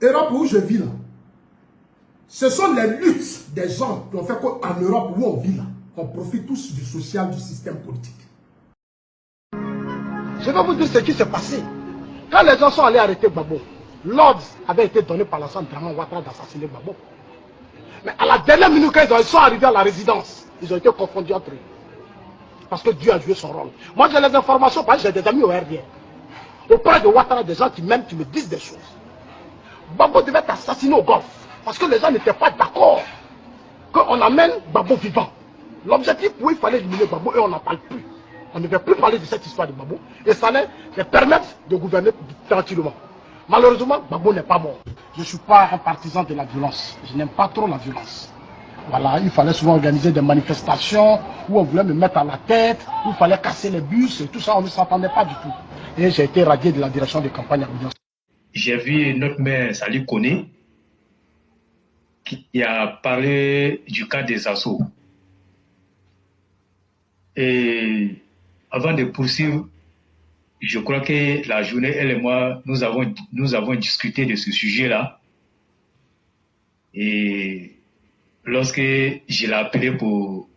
Europe où je vis là, ce sont les luttes des gens qui ont fait qu'en Europe où on vit là, on profite tous du social du système politique. Je vais vous dire ce qui s'est passé. Quand les gens sont allés arrêter Gbagbo, l'ordre avait été donné par l'Assane Draman Ouattara d'assassiner Gbagbo. Mais à la dernière minute, quand ils sont arrivés à la résidence, ils ont été confondus entre eux. Parce que Dieu a joué son rôle. Moi, j'ai les informations parce que j'ai des amis au RDR. Auprès de Ouattara, des gens qui même qui me disent des choses. Gbagbo devait être assassiné au Golfe. Parce que les gens n'étaient pas d'accord qu'on amène Gbagbo vivant. L'objectif, oui, il fallait éliminer Gbagbo et on n'en parle plus. On ne devait plus parler de cette histoire de Gbagbo. Et ça allait les permettre de gouverner tranquillement. Malheureusement, Gbagbo n'est pas mort. Je ne suis pas un partisan de la violence. Je n'aime pas trop la violence. Voilà, il fallait souvent organiser des manifestations où on voulait me mettre à la tête, où il fallait casser les bus et tout ça, on ne s'entendait pas du tout. Et j'ai été radié de la direction de campagne à l'audience. J'ai vu notre maire Salih Koné qui a parlé du cas des assauts. Et avant de poursuivre, je crois que la journée, elle et moi, nous avons discuté de ce sujet-là. Et lorsque je l'ai appelé pour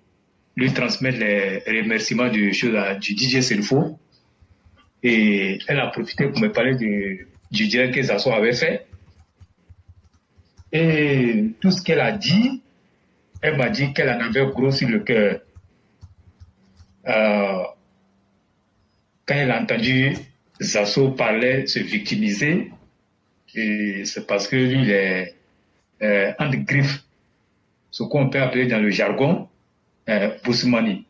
lui transmettre les remerciements du DJ Selfo, et elle a profité pour me parler du direct que Zasso avait fait. Et tout ce qu'elle a dit, elle m'a dit qu'elle en avait gros sur le cœur. Quand elle a entendu Zasso parler, se victimiser, c'est parce que lui, il est entre griffes, ce qu'on peut appeler dans le jargon Boussoumani.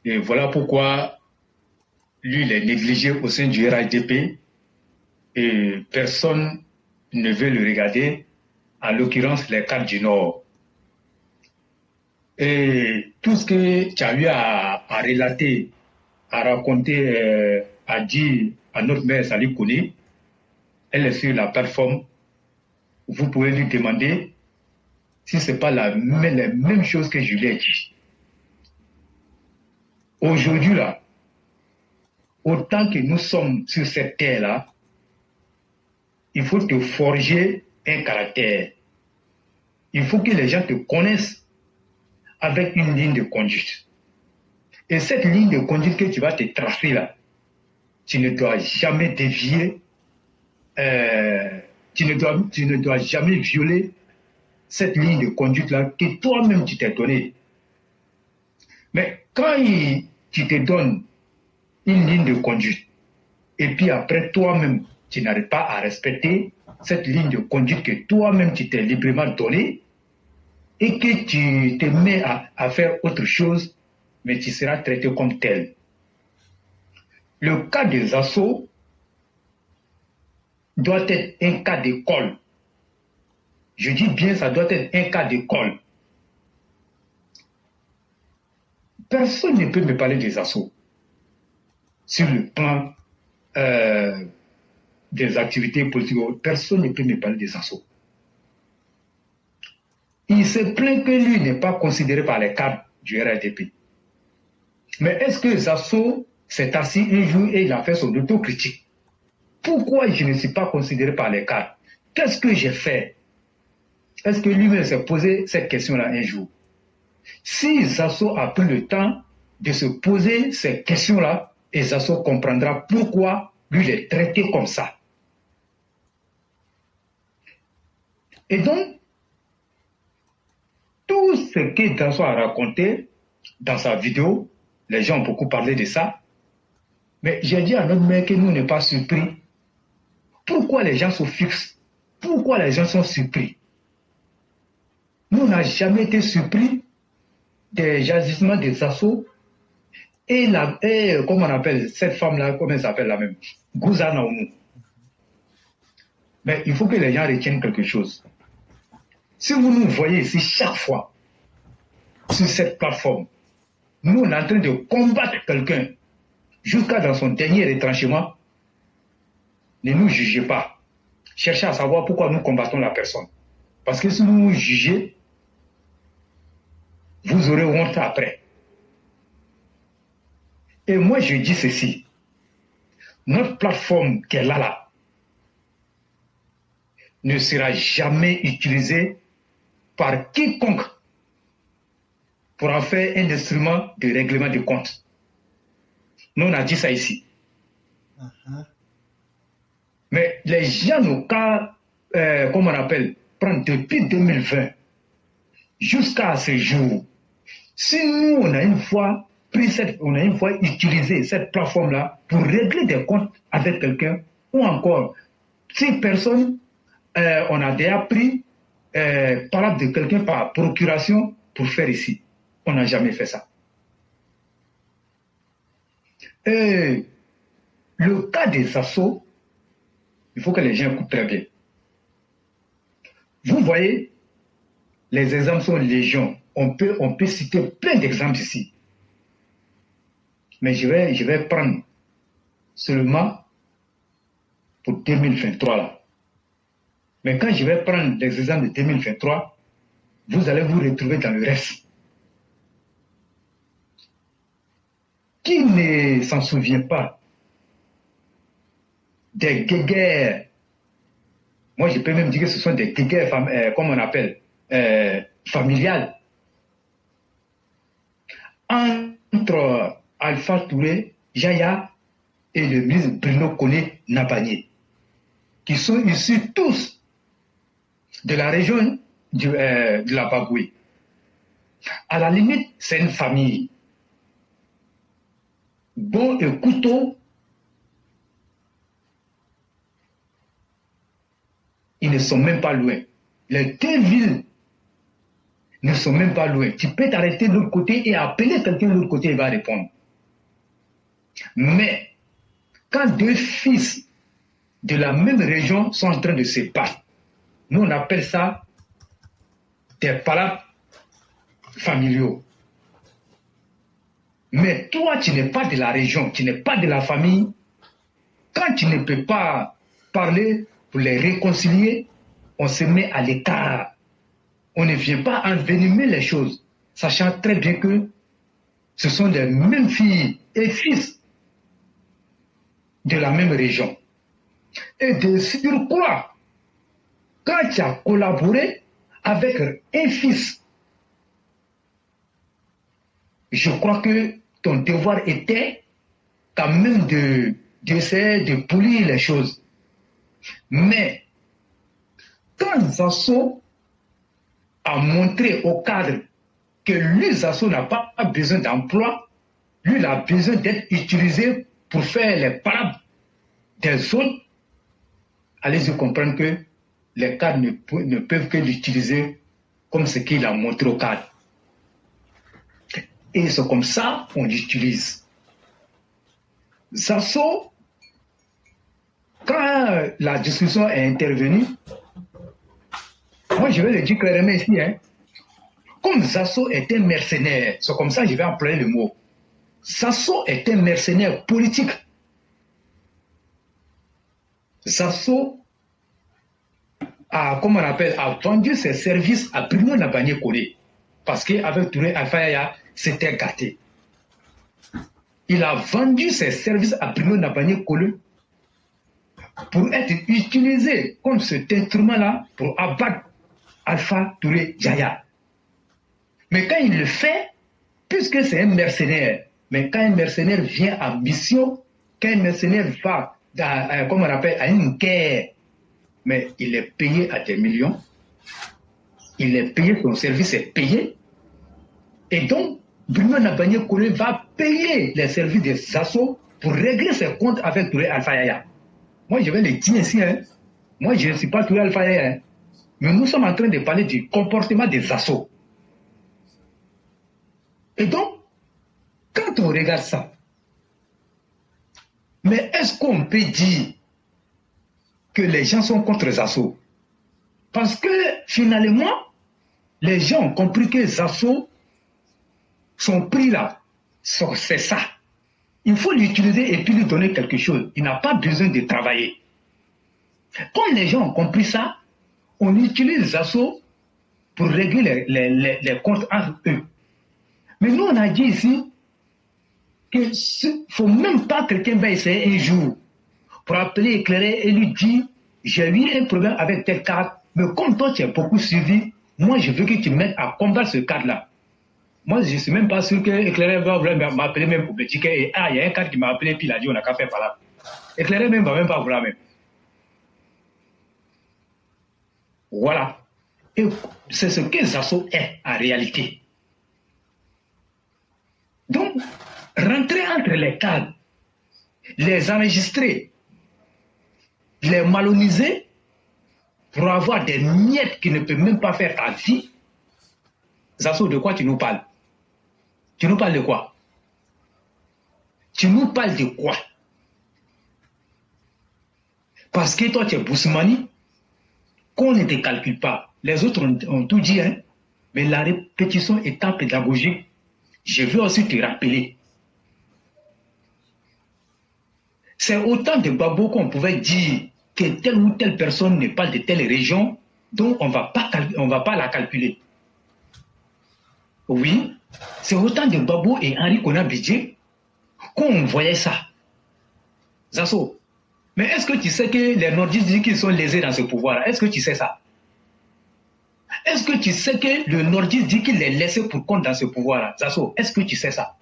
Et voilà pourquoi lui, il est négligé au sein du RHDP et personne ne veut le regarder, en l'occurrence les cadres du Nord. Et tout ce que tu as eu à relater, à raconter, à dire à notre mère Salih Koné, elle est sur la plateforme. Vous pouvez lui demander si ce n'est pas la même chose que je lui ai dit. Aujourd'hui, là, autant que nous sommes sur cette terre-là, il faut te forger un caractère. Il faut que les gens te connaissent avec une ligne de conduite. Et cette ligne de conduite que tu vas te tracer là, tu ne dois jamais dévier, tu ne dois jamais violer cette ligne de conduite-là que toi-même tu t'es donné. Mais quand tu te donnes une ligne de conduite, et puis après toi-même, tu n'arrives pas à respecter cette ligne de conduite que toi-même tu t'es librement donnée, et que tu te mets à faire autre chose, mais tu seras traité comme tel. Le cas des assauts doit être un cas d'école. Je dis bien, ça doit être un cas d'école. Personne ne peut me parler des assauts sur le plan des activités politiques. Personne ne peut me parler des assauts. Il se plaint que lui n'est pas considéré par les cadres du RHDP. Mais est-ce que Zasso s'est assis un jour et il a fait son autocritique? Pourquoi je ne suis pas considéré par les cadres? Qu'est-ce que j'ai fait? Est-ce que lui-même s'est posé cette question-là un jour? Si Zasso a pris le temps de se poser ces questions-là, et Zasso comprendra pourquoi lui il est traité comme ça. Et donc, tout ce que Zasso a raconté dans sa vidéo, les gens ont beaucoup parlé de ça, mais j'ai dit à notre mère que nous n'est pas surpris. Pourquoi les gens se fixent? Pourquoi les gens sont surpris? Nous n'avons jamais été surpris des agissements des assauts et comment on appelle cette femme-là, comment elle s'appelle la même? Gouza Naoumou. Mais il faut que les gens retiennent quelque chose. Si vous nous voyez ici chaque fois sur cette plateforme, nous on est en train de combattre quelqu'un jusqu'à dans son dernier retranchement, ne nous jugez pas. Cherchez à savoir pourquoi nous combattons la personne. Parce que si vous nous jugez, vous aurez honte après. Et moi je dis ceci, notre plateforme qu'elle a là, ne sera jamais utilisé par quiconque pour en faire un instrument de règlement de compte. Nous, on a dit ça ici. Mais les gens n'ont qu'à, comme on appelle, prendre depuis 2020 jusqu'à ce jour. Si nous, on a une fois utilisé cette plateforme-là pour régler des comptes avec quelqu'un, ou encore, si personne, on a déjà pris parole de quelqu'un par procuration pour faire ici. On n'a jamais fait ça. Et le cas des assauts, il faut que les gens écoutent très bien. Vous voyez, les exemples sont légion. On peut citer plein d'exemples ici. Mais je vais prendre seulement pour 2023 là. Mais quand je vais prendre les exemples de 2023, vous allez vous retrouver dans le reste. Qui ne s'en souvient pas des guéguerres? Moi, je peux même dire que ce sont des guéguerres, comme on appelle, familiales. Entre Alpha Touré, Yaya et le ministre Bruno Koné Nabagné, qui sont issus tous de la région de la Bagoué. À la limite, c'est une famille. Bon et couteau, ils ne sont même pas loin. Les deux villes ne sont même pas loin. Tu peux t'arrêter de l'autre côté et appeler quelqu'un de l'autre côté, il va répondre. Mais quand deux fils de la même région sont en train de se battre, nous on appelle ça des palabres familiaux. Mais toi, tu n'es pas de la région, tu n'es pas de la famille. Quand tu ne peux pas parler pour les réconcilier, on se met à l'écart. On ne vient pas envenimer les choses, sachant très bien que ce sont les mêmes filles et fils de la même région. Et de surcroît, quand tu as collaboré avec un fils, je crois que ton devoir était quand même d'essayer de polir les choses. Mais quand Zasso a montré au cadre que lui, Zasso n'a pas besoin d'emploi, lui, il a besoin d'être utilisé pour faire les parades des autres, allez-y comprendre que les cadres ne peuvent que l'utiliser comme ce qu'il a montré au cadre. Et c'est comme ça qu'on l'utilise. Zasso, quand la discussion est intervenue, moi je vais le dire clairement ici, hein, comme Zasso est un mercenaire, c'est comme ça que je vais employer le mot. Zasso est un mercenaire politique. Zasso a, comme on appelle, a vendu ses services à Bruno Nabagné Koné. Parce qu'avec Touré Alpha Yaya, c'était gâté. Il a vendu ses services à Bruno Nabagné Koné pour être utilisé comme cet instrument-là pour abattre Alpha Touré Yaya. Mais quand il le fait, puisque c'est un mercenaire, mais quand un mercenaire vient en mission, quand un mercenaire va, comme on appelle, à une guerre, mais il est payé à des millions, il est payé, son service est payé, et donc Bruno Nabagné Koné va payer les services des assauts pour régler ses comptes avec Touré Alpha Yaya. Moi, je vais le dire ici, hein. Moi, je ne suis pas Touré Alpha Yaya, hein. Mais nous sommes en train de parler du comportement des assauts. Et donc, quand on regarde ça, mais est-ce qu'on peut dire que les gens sont contre les assauts? Parce que finalement, les gens ont compris que les assauts, son prix là, c'est ça. Il faut l'utiliser et puis lui donner quelque chose. Il n'a pas besoin de travailler. Comme les gens ont compris ça, on utilise les assauts pour régler les comptes entre eux. Mais nous, on a dit ici qu'il ne faut même pas que quelqu'un va essayer un jour pour appeler, éclairer et lui dire j'ai eu un problème avec tel cadre, mais comme toi tu as beaucoup suivi, moi je veux que tu m'aides à combattre ce cadre-là. Moi je ne suis même pas sûr que Éclairé va vouloir m'appeler même pour me dire que il y a un cadre qui m'a appelé puis il a dit on n'a qu'à faire par là. Éclairé même va même pas vouloir même. Voilà. Et c'est ce que Zasso est en réalité. Donc, rentrer entre les cadres, les enregistrer, les maloniser pour avoir des miettes qui ne peuvent même pas faire ta vie. Zasso, de quoi tu nous parles? Tu nous parles de quoi? Tu nous parles de quoi? Parce que toi, tu es Bousmani, qu'on ne te calcule pas. Les autres ont tout dit, hein? Mais la répétition étant pédagogique, je veux aussi te rappeler. C'est autant de babos qu'on pouvait dire que telle ou telle personne ne parle de telle région, donc on ne va pas la calculer. Oui, c'est autant de babos et Henri Konabidje qu'on voyait ça. Zasso, mais est-ce que tu sais que les nordistes disent qu'ils sont lésés dans ce pouvoir? Est-ce que tu sais ça? Est-ce que tu sais que le nordiste dit qu'il est laissé pour compte dans ce pouvoir-là? Zasso, est-ce que tu sais ça?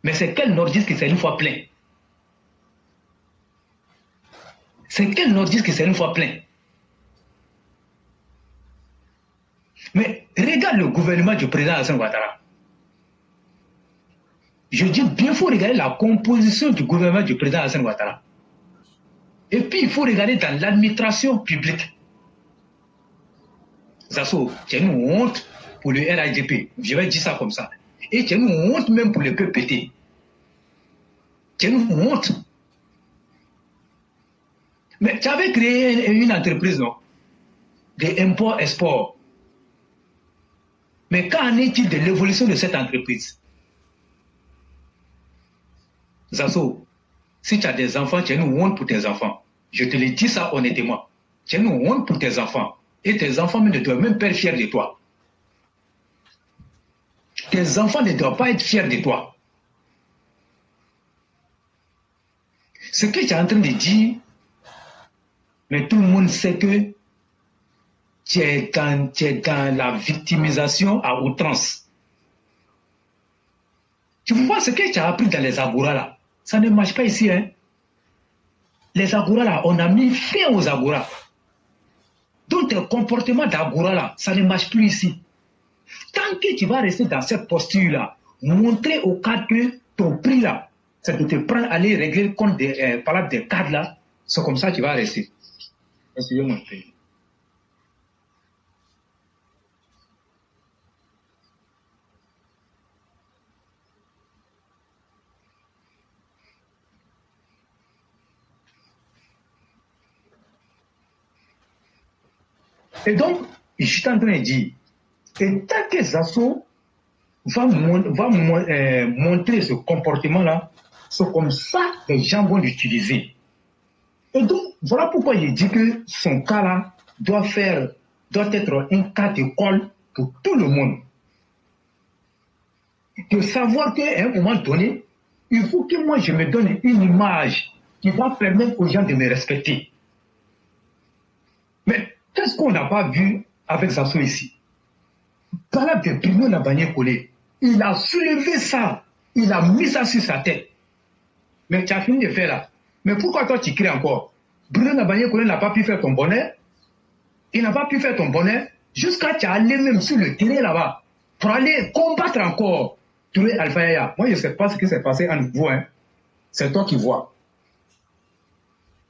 Mais c'est quel nordiste qui s'est une fois plein? C'est quel nordiste qui s'est une fois plein? Mais regarde le gouvernement du président Alassane Ouattara. Je dis bien, il faut regarder la composition du gouvernement du président Alassane Ouattara. Et puis, il faut regarder dans l'administration publique. Zasso, c'est une honte pour le RADP. Je vais dire ça comme ça. Et c'est une honte même pour le PPT. C'est une honte. Mais tu avais créé une entreprise, non? De import-export. Mais qu'en est-il de l'évolution de cette entreprise? Zasso, si tu as des enfants, tu as une honte pour tes enfants. Je te le dis ça honnêtement. Tu as une honte pour tes enfants. Et tes enfants ne doivent même pas être fiers de toi. Tes enfants ne doivent pas être fiers de toi. Ce que tu es en train de dire, mais tout le monde sait que tu es dans la victimisation à outrance. Tu vois ce que tu as appris dans les Agora là, ça ne marche pas ici. Hein? Les Agora là, on a mis fin aux Agora. Donc tes comportements d'Agora là, ça ne marche plus ici. Tant que tu vas rester dans cette posture là, montrer au cadre que ton prix là, c'est de te prendre, aller régler le compte des palabres des cadres là, c'est comme ça que tu vas rester. Excusez-moi. Et donc, je suis en train de dire, et tant que Zasso va montrer ce comportement-là, c'est comme ça que les gens vont l'utiliser. Et donc, voilà pourquoi il dit que son cas-là doit être un cas d'école pour tout le monde. De savoir qu'à un moment donné, il faut que moi je me donne une image qui va permettre aux gens de me respecter. Mais qu'est-ce qu'on n'a pas vu avec Zasso ici? Par là, de Bruno Nabagné Collé, il a soulevé ça, il a mis ça sur sa tête. Mais tu as fini de faire là. Mais pourquoi toi tu cries encore? Bruno Nabagné Collé n'a pas pu faire ton bonheur. Il n'a pas pu faire ton bonheur jusqu'à tu aller même sur le terrain là-bas pour aller combattre encore Touré Alpha Yaya. Moi, je ne sais pas ce qui s'est passé entre vous. Hein. C'est toi qui vois.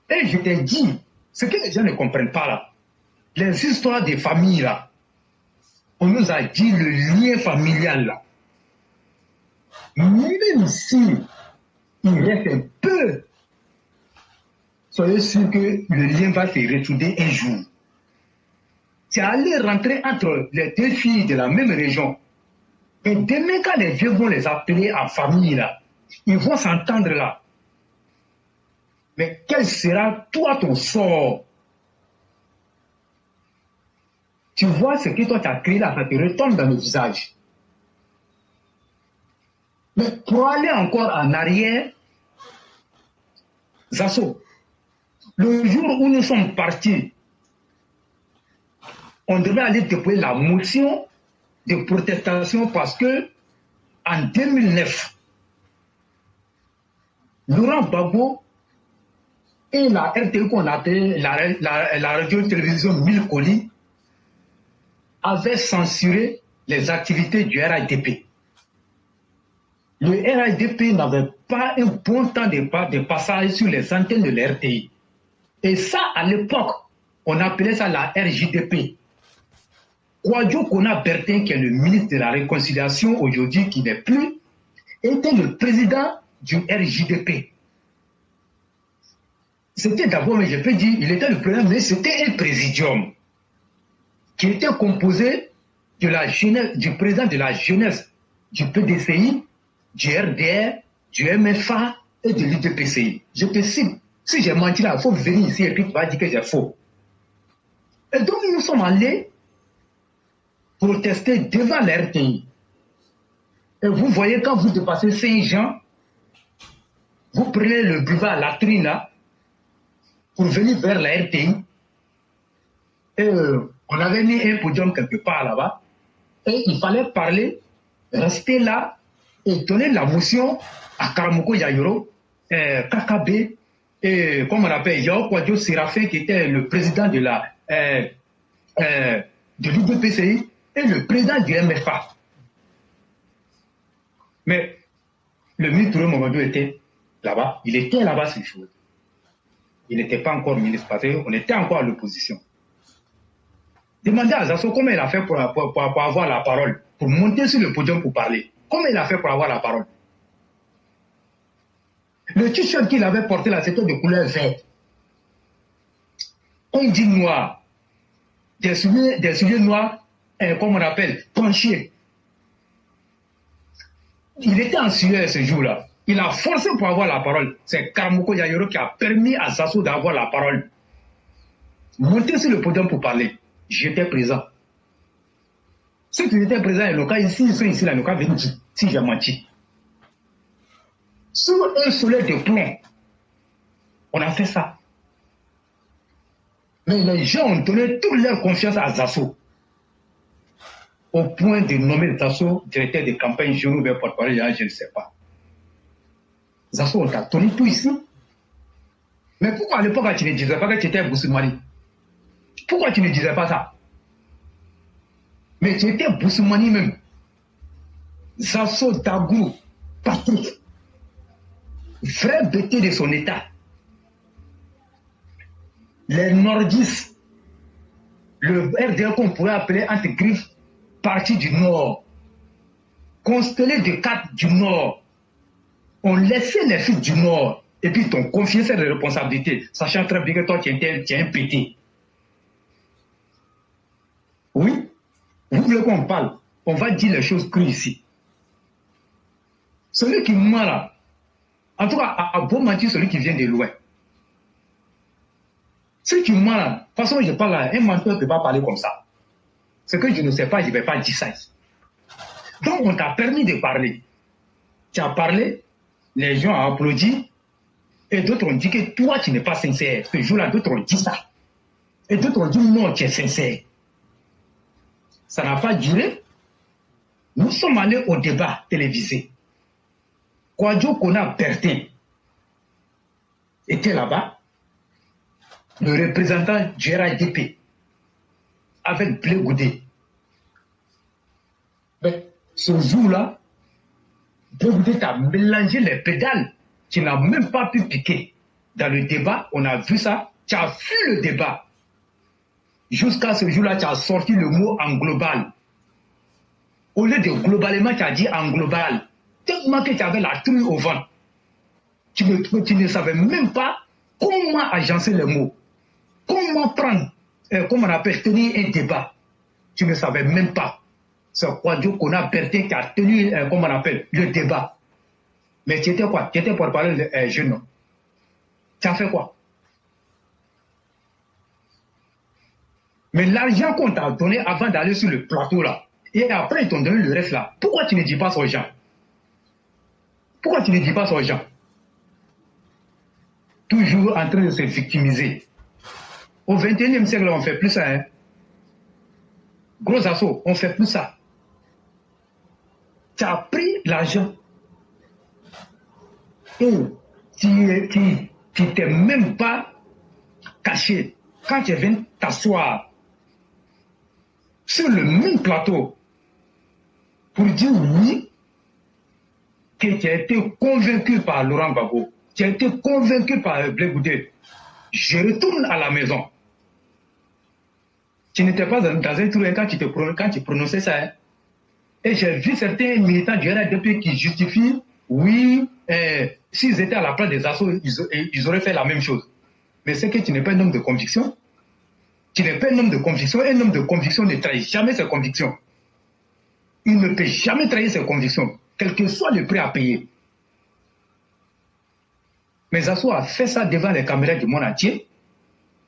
Et je t'ai dit, ce que les gens ne comprennent pas là, les histoires des familles là, on nous a dit le lien familial là. Même si il reste un peu, soyez sûr que le lien va se retrouver un jour. C'est aller rentrer entre les deux filles de la même région. Et demain, quand les vieux vont les appeler en famille là, ils vont s'entendre là. Mais quel sera toi ton sort? Tu vois ce que toi tu as créé là, ça te retombe dans le visage. Mais pour aller encore en arrière, Zasso, Le jour où nous sommes partis, on devait aller déposer la motion de protestation parce que en 2009, Laurent Gbagbo et la RTE qu'on appelait la radio-télévision 1000 colis avaient censuré les activités du RADP. Le RADP n'avait pas un bon temps de passage sur les antennes de l'RTI. Et ça, à l'époque, on appelait ça la RJDP. Kwadwo Kona Bertin, qui est le ministre de la Réconciliation aujourd'hui, qui n'est plus, était le président du RJDP. C'était d'abord, mais je peux dire, il était le président, mais c'était un présidium qui était composé de la jeunesse, du président de la jeunesse du PDCI, du RDR, du MFA et de l'UDPCI. Je te cite, si j'ai menti là, il faut venir ici et puis tu vas dire que j'ai faux. Et donc nous sommes allés protester devant l'RTI. Et vous voyez, quand vous dépassez Saint-Jean, vous prenez le boulevard Latrine là, pour venir vers la RTI. Et on avait mis un podium quelque part là-bas. Et il fallait parler, rester là et donner la motion à Karamoko Yayoro, KKB, et comme on appelle Yao Kwadwo Séraphin, qui était le président de la de l'UDPCI et le président du MFA. Mais le ministre Momodou était là-bas, il était là-bas ce jour. Il n'était pas encore ministre parce qu'on était encore à l'opposition. Demandez à Zasso comment il a fait pour avoir la parole, pour monter sur le podium pour parler. Comment il a fait pour avoir la parole? Le t-shirt qu'il avait porté là, c'était de couleur verte. On dit noir. Des souliers noirs, comme on appelle, penchés. Il était en sueur ce jour-là. Il a forcé pour avoir la parole. C'est Karamoko Yayoro qui a permis à Zasso d'avoir la parole. Monter sur le podium pour parler. J'étais présent. Ceux qui étaient présents, ils sont ici, là, ils n'ont venir dire si j'ai menti. Sur un soleil de plomb, on a fait ça. Mais les gens ont donné toute leur confiance à Zasso. Au point de nommer Zasso directeur de campagne, je ne sais pas. Zasso, on t'a donné tout ici. Mais pourquoi à l'époque tu ne disais pas que tu étais Boussoumani? Pourquoi tu ne disais pas ça? Mais tu étais Boussoumani même. Zasso Dagou, Patrick, vrai bêté de son état. Les nordistes, le RDR qu'on pourrait appeler entre griffes, parti du Nord, constellé de cartes du Nord, on laissait les filles du Nord et puis t'ont confié cette responsabilité, sachant très bien que toi tu es un pété. Oui, vous voulez qu'on parle, on va dire les choses crues ici. Celui qui ment là, en tout cas, a beau mentir celui qui vient de loin. Celui qui ment là, de toute façon je parle là, un menteur ne peut pas parler comme ça. Ce que je ne sais pas, je ne vais pas dire ça ici. Donc on t'a permis de parler. Tu as parlé, les gens ont applaudi, et d'autres ont dit que toi tu n'es pas sincère. Ce jour-là, d'autres ont dit ça. Et d'autres ont dit non, tu es sincère. Ça n'a pas duré. Nous sommes allés au débat télévisé. Kwadwo Kona Bertin était là-bas, le représentant du RADP, avec Blé Goudé. Mais ce jour-là, Blé Goudé a mélangé les pédales. Tu n'as même pas pu piquer. Dans le débat, on a vu ça. Tu as fui le débat. Jusqu'à ce jour-là, tu as sorti le mot en global. Au lieu de globalement, tu as dit en global. Tellement que tu avais la truie au ventre. Tu ne savais même pas comment agencer les mots. Comment prendre, comment on appelle, tenir un débat. Tu ne savais même pas. C'est Kwadwo Kona Bertin qui a tenu, comment on appelle, le débat. Mais tu étais quoi? Tu étais pour parler jeune. Tu as fait quoi? Mais l'argent qu'on t'a donné avant d'aller sur le plateau là, et après ils t'ont donné le reste là, pourquoi tu ne dis pas ça aux gens? Pourquoi tu ne dis pas ça aux gens? Tout toujours en train de se victimiser. Au 21e siècle, on ne fait plus ça. Hein. Gros assaut, on ne fait plus ça. Tu as pris l'argent et tu t'es même pas caché. Quand tu viens t'asseoir sur le même plateau pour dire oui, que tu as été convaincu par Laurent Gbagbo, tu as été convaincu par Blé Goudé, je retourne à la maison. Tu n'étais pas dans un trou quand tu prononçais ça. Hein. Et j'ai vu certains militants du RDP qui justifient, oui, s'ils étaient à la place des assauts, ils auraient fait la même chose. Mais c'est que tu n'es pas un homme de conviction. Tu n'es pas un homme de conviction. Un homme de conviction ne trahit jamais ses convictions. Il ne peut jamais trahir ses convictions, quel que soit le prix à payer. Mais Zasso a fait ça devant les caméras du monde entier.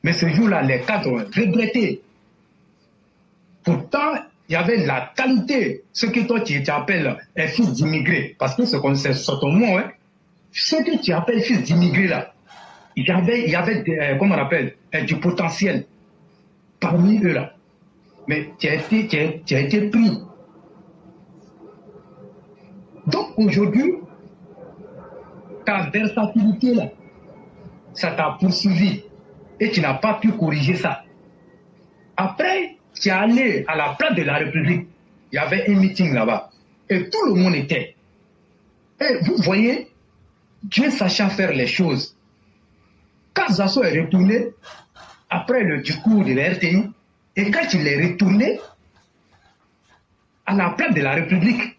Mais ce jour-là, les cadres ont regretté. Pourtant, il y avait la qualité, ce que toi tu appelles un fils d'immigré, parce que c'est ton mot, hein. Ce que tu appelles fils d'immigré là, il y avait comment on appelle, du potentiel parmi eux là. Mais tu as été pris. Donc aujourd'hui, ta versatilité là, ça t'a poursuivi et tu n'as pas pu corriger ça. Après, tu es allé à la place de la République, il y avait un meeting là-bas et tout le monde était. Et vous voyez, Dieu sachant faire les choses. Quand Zasso est retourné, après le discours de la RTI, et quand il est retourné à la place de la République,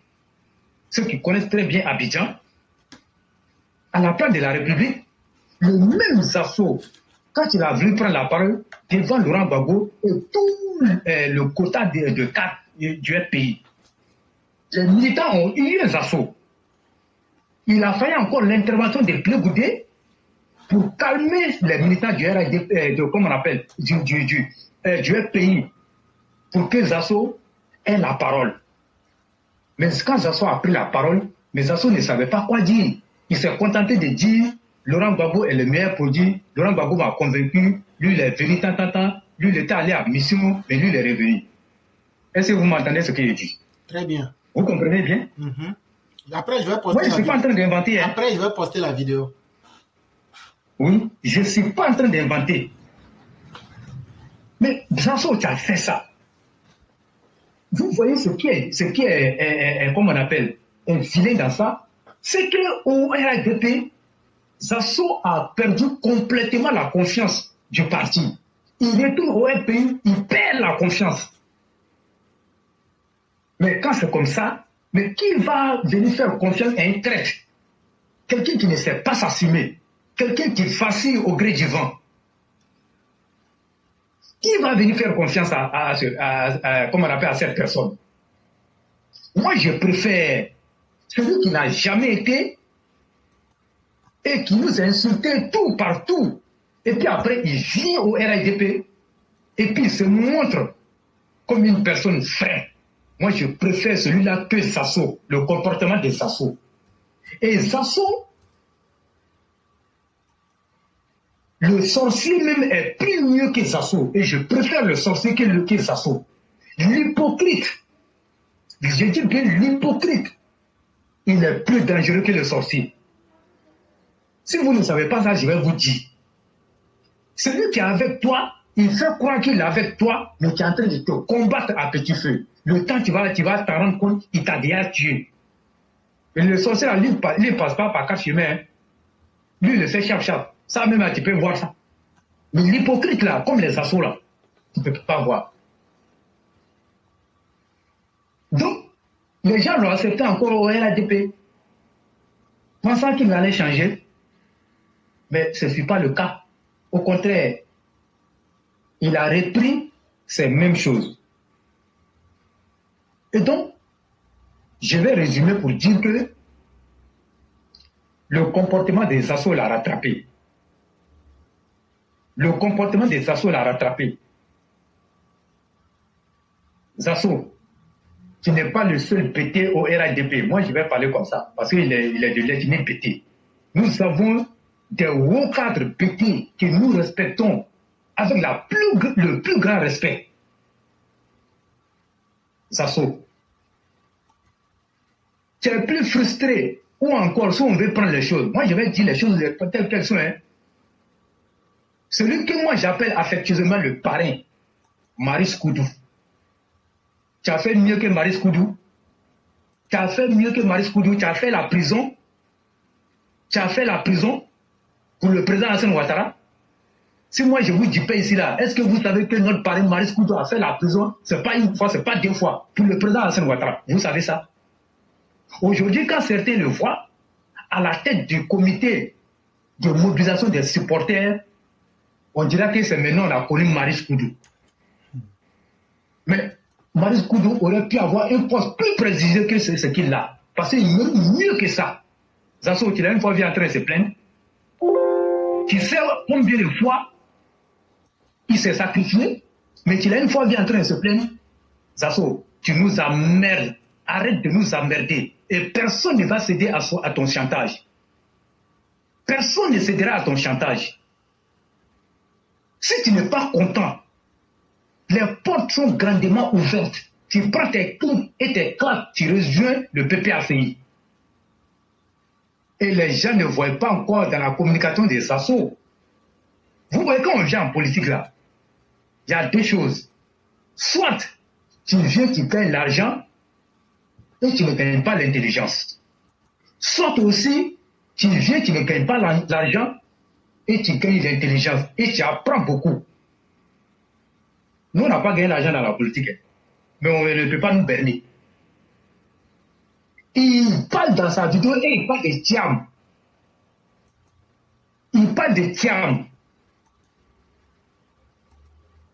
ceux qui connaissent très bien Abidjan, à la place de la République, le même Zasso, quand il a voulu prendre la parole devant Laurent Gbagbo et tout le quota de cadres du FPI, les militants ont eu un Zasso. Il a fallu encore l'intervention de Blé Goudé pour calmer les militants du RDP, comment on appelle, du FPI, pour que Zasso ait la parole. Mais quand Zasso a pris la parole, mais Zasso ne savait pas quoi dire. Il s'est contenté de dire Laurent Gbagbo est le meilleur produit, Laurent Gbagbo m'a convaincu, lui il est venu tant, lui il était allé à mission, mais lui il est revenu. Est-ce que vous m'entendez ce qu'il dit? Très bien. Vous comprenez bien? Après, je vais poster Moi, je ne suis pas en train d'inventer. Hein. Après, je vais poster la vidéo. Oui, je ne suis pas en train d'inventer. Mais Zasso, tu as fait ça. Vous voyez ce qui est comme on appelle, un filet dans ça, c'est qu'au RDP, Zasso a perdu complètement la confiance du parti. Il retourne au RPI, il perd la confiance. Mais quand c'est comme ça, mais qui va venir faire confiance à un traître? Quelqu'un qui ne sait pas s'assumer, quelqu'un qui vacille au gré du vent. Qui va venir faire confiance comment on appelle, à cette personne? Moi, je préfère celui qui n'a jamais été et qui nous a insultés tout partout. Et puis après, il vient au RADP et puis il se montre comme une personne vraie. Moi, je préfère celui-là que Zasso, le comportement de Zasso. Et Zasso, le sorcier même est plus mieux que Zasso. Et je préfère le sorcier que Zasso. L'hypocrite, je dis bien l'hypocrite, il est plus dangereux que le sorcier. Si vous ne savez pas ça, je vais vous dire. Celui qui est avec toi, il fait croire qu'il est avec toi, mais qui est en train de te combattre à petit feu. Le temps tu vas t'en rendre compte, il t'a déjà tué. Mais le sorcier, là, lui, il ne passe pas par quatre chemins. Hein. Lui, il le fait chap-chap. Ça même, là, tu peux voir ça. Mais l'hypocrite, là, comme les assauts, là, tu ne peux pas voir. Donc, les gens l'ont accepté encore au RADP, pensant qu'il allait changer. Mais ce ne fut pas le cas. Au contraire, il a repris ces mêmes choses. Et donc, je vais résumer pour dire que le comportement des assauts l'a rattrapé. Le comportement des assauts l'a rattrapé. Zasso, tu n'es pas le seul pété au RADP. Moi, je vais parler comme ça, parce qu'il est de l'ethnie pété. Nous avons des hauts cadres pétés que nous respectons avec le plus grand respect. Sasso, tu es plus frustré, ou encore si on veut prendre les choses. Moi, je vais dire les choses telles qu'elles sont. Hein. Celui que moi j'appelle affectueusement le parrain, Maris Koudou. Tu as fait mieux que Maris Koudou. Tu as fait mieux que Maris Koudou. Tu as fait la prison. Tu as fait la prison pour le président Hassan Ouattara. Si moi je vous dis pas ici là, est-ce que vous savez que notre parrain Maris Koudou a fait la prison? C'est pas une fois, c'est pas deux fois pour le président Hassan Ouattara. Vous savez ça? Aujourd'hui, quand certains le voient à la tête du comité de mobilisation des supporters, on dirait que c'est maintenant on a connu Maris Koudou. Mais Maris Koudou aurait pu avoir un poste plus précisé que ce qu'il a. Parce qu'il mérite mieux que ça. Zasso, tu l'as une fois vu en train de se plaindre. Tu sais combien de fois il s'est sacrifié, mais tu l'as une fois vu en train de se plaindre. Zasso, tu nous emmerdes. Arrête de nous emmerder. Et personne ne va céder à ton chantage. Personne ne cédera à ton chantage. Si tu n'es pas content, les portes sont grandement ouvertes. Tu prends tes clés et tes cartes, tu rejoins le PPACI. Et les gens ne voient pas encore dans la communication des assos. Vous voyez quand on vient en politique là, il y a deux choses. Soit tu viens, tu gagnes l'argent et tu ne gagnes pas l'intelligence. Soit aussi, tu viens, tu ne gagnes pas l'argent et tu gagnes l'intelligence et tu apprends beaucoup. Nous, on n'a pas gagné l'argent dans la politique, mais on ne peut pas nous berner. Il parle dans sa vidéo et il parle de Thiam. Il parle de Thiam.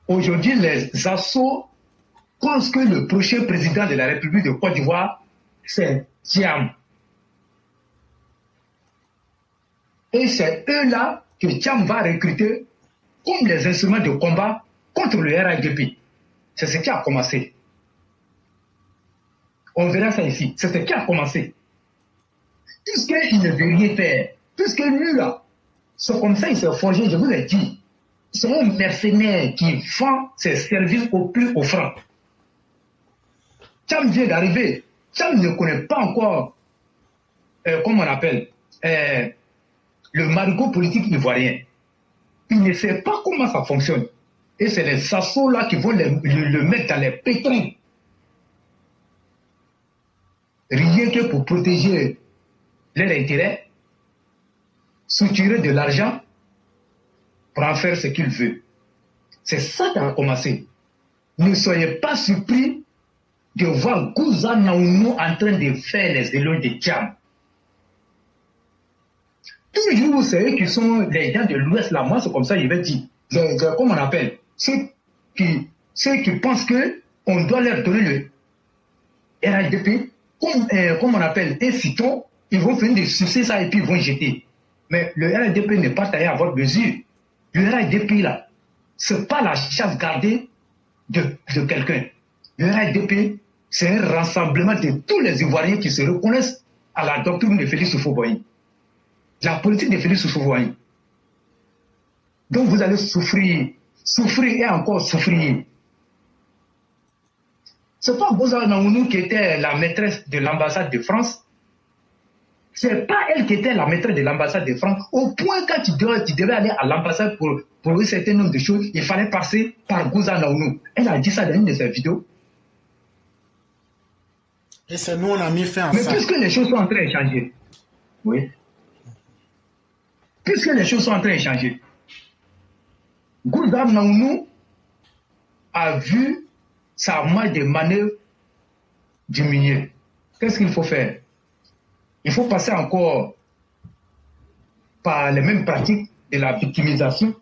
Aujourd'hui, les assos pensent que le prochain président de la République de Côte d'Ivoire, c'est Thiam. Et c'est eux-là que Thiam va recruter comme les instruments de combat contre le RHDP. C'est ce qui a commencé. On verra ça ici. C'est ce qui a commencé. Puisqu'il ne veut rien faire, puisque lui là, c'est comme ça il s'est forgé, je vous ai dit, c'est un mercenaire qui vend ses services au plus offrant. Thiam vient d'arriver. Thiam ne connaît pas encore, comment on appelle, le marigot politique ivoirien. Il ne sait pas comment ça fonctionne. Et c'est les assos là qui vont le mettre dans les pétrins. Rien que pour protéger leurs intérêts, soutirer de l'argent pour en faire ce qu'il veut. C'est ça qui a commencé. Ne soyez pas surpris de voir Gouza Naounou en train de faire les éloges de Thiam. Toujours, c'est eux qui sont les gens de l'Ouest là. Moi, c'est comme ça, je vais dire. Comment on appelle? Ceux qui pensent qu'on doit leur donner le RHDP, comme on appelle, un citron, ils vont finir de sucer ça et puis ils vont jeter. Mais le RHDP n'est pas taillé à votre mesure. Le RHDP là, c'est pas la chasse gardée de quelqu'un. Le RHDP, c'est un rassemblement de tous les Ivoiriens qui se reconnaissent à la doctrine de Félix Houphouët-Boigny. La politique de Félix Houphouët-Boigny. Donc vous allez souffrir et encore souffrir. C'est pas Gouza Naounou qui était la maîtresse de l'ambassade de France. C'est pas elle qui était la maîtresse de l'ambassade de France. Au point quand tu devais aller à l'ambassade pour un certain nombre de choses, il fallait passer par Gouza Naounou. Elle a dit ça dans une de ses vidéos. Et c'est nous, on a mis fin à Mais ça. puisque les choses sont en train de changer, oui. Puisque les choses sont en train de changer, Gouza Naounou a vu sa marge de manœuvre diminuer. Qu'est-ce qu'il faut faire? Il faut passer encore par les mêmes pratiques de la victimisation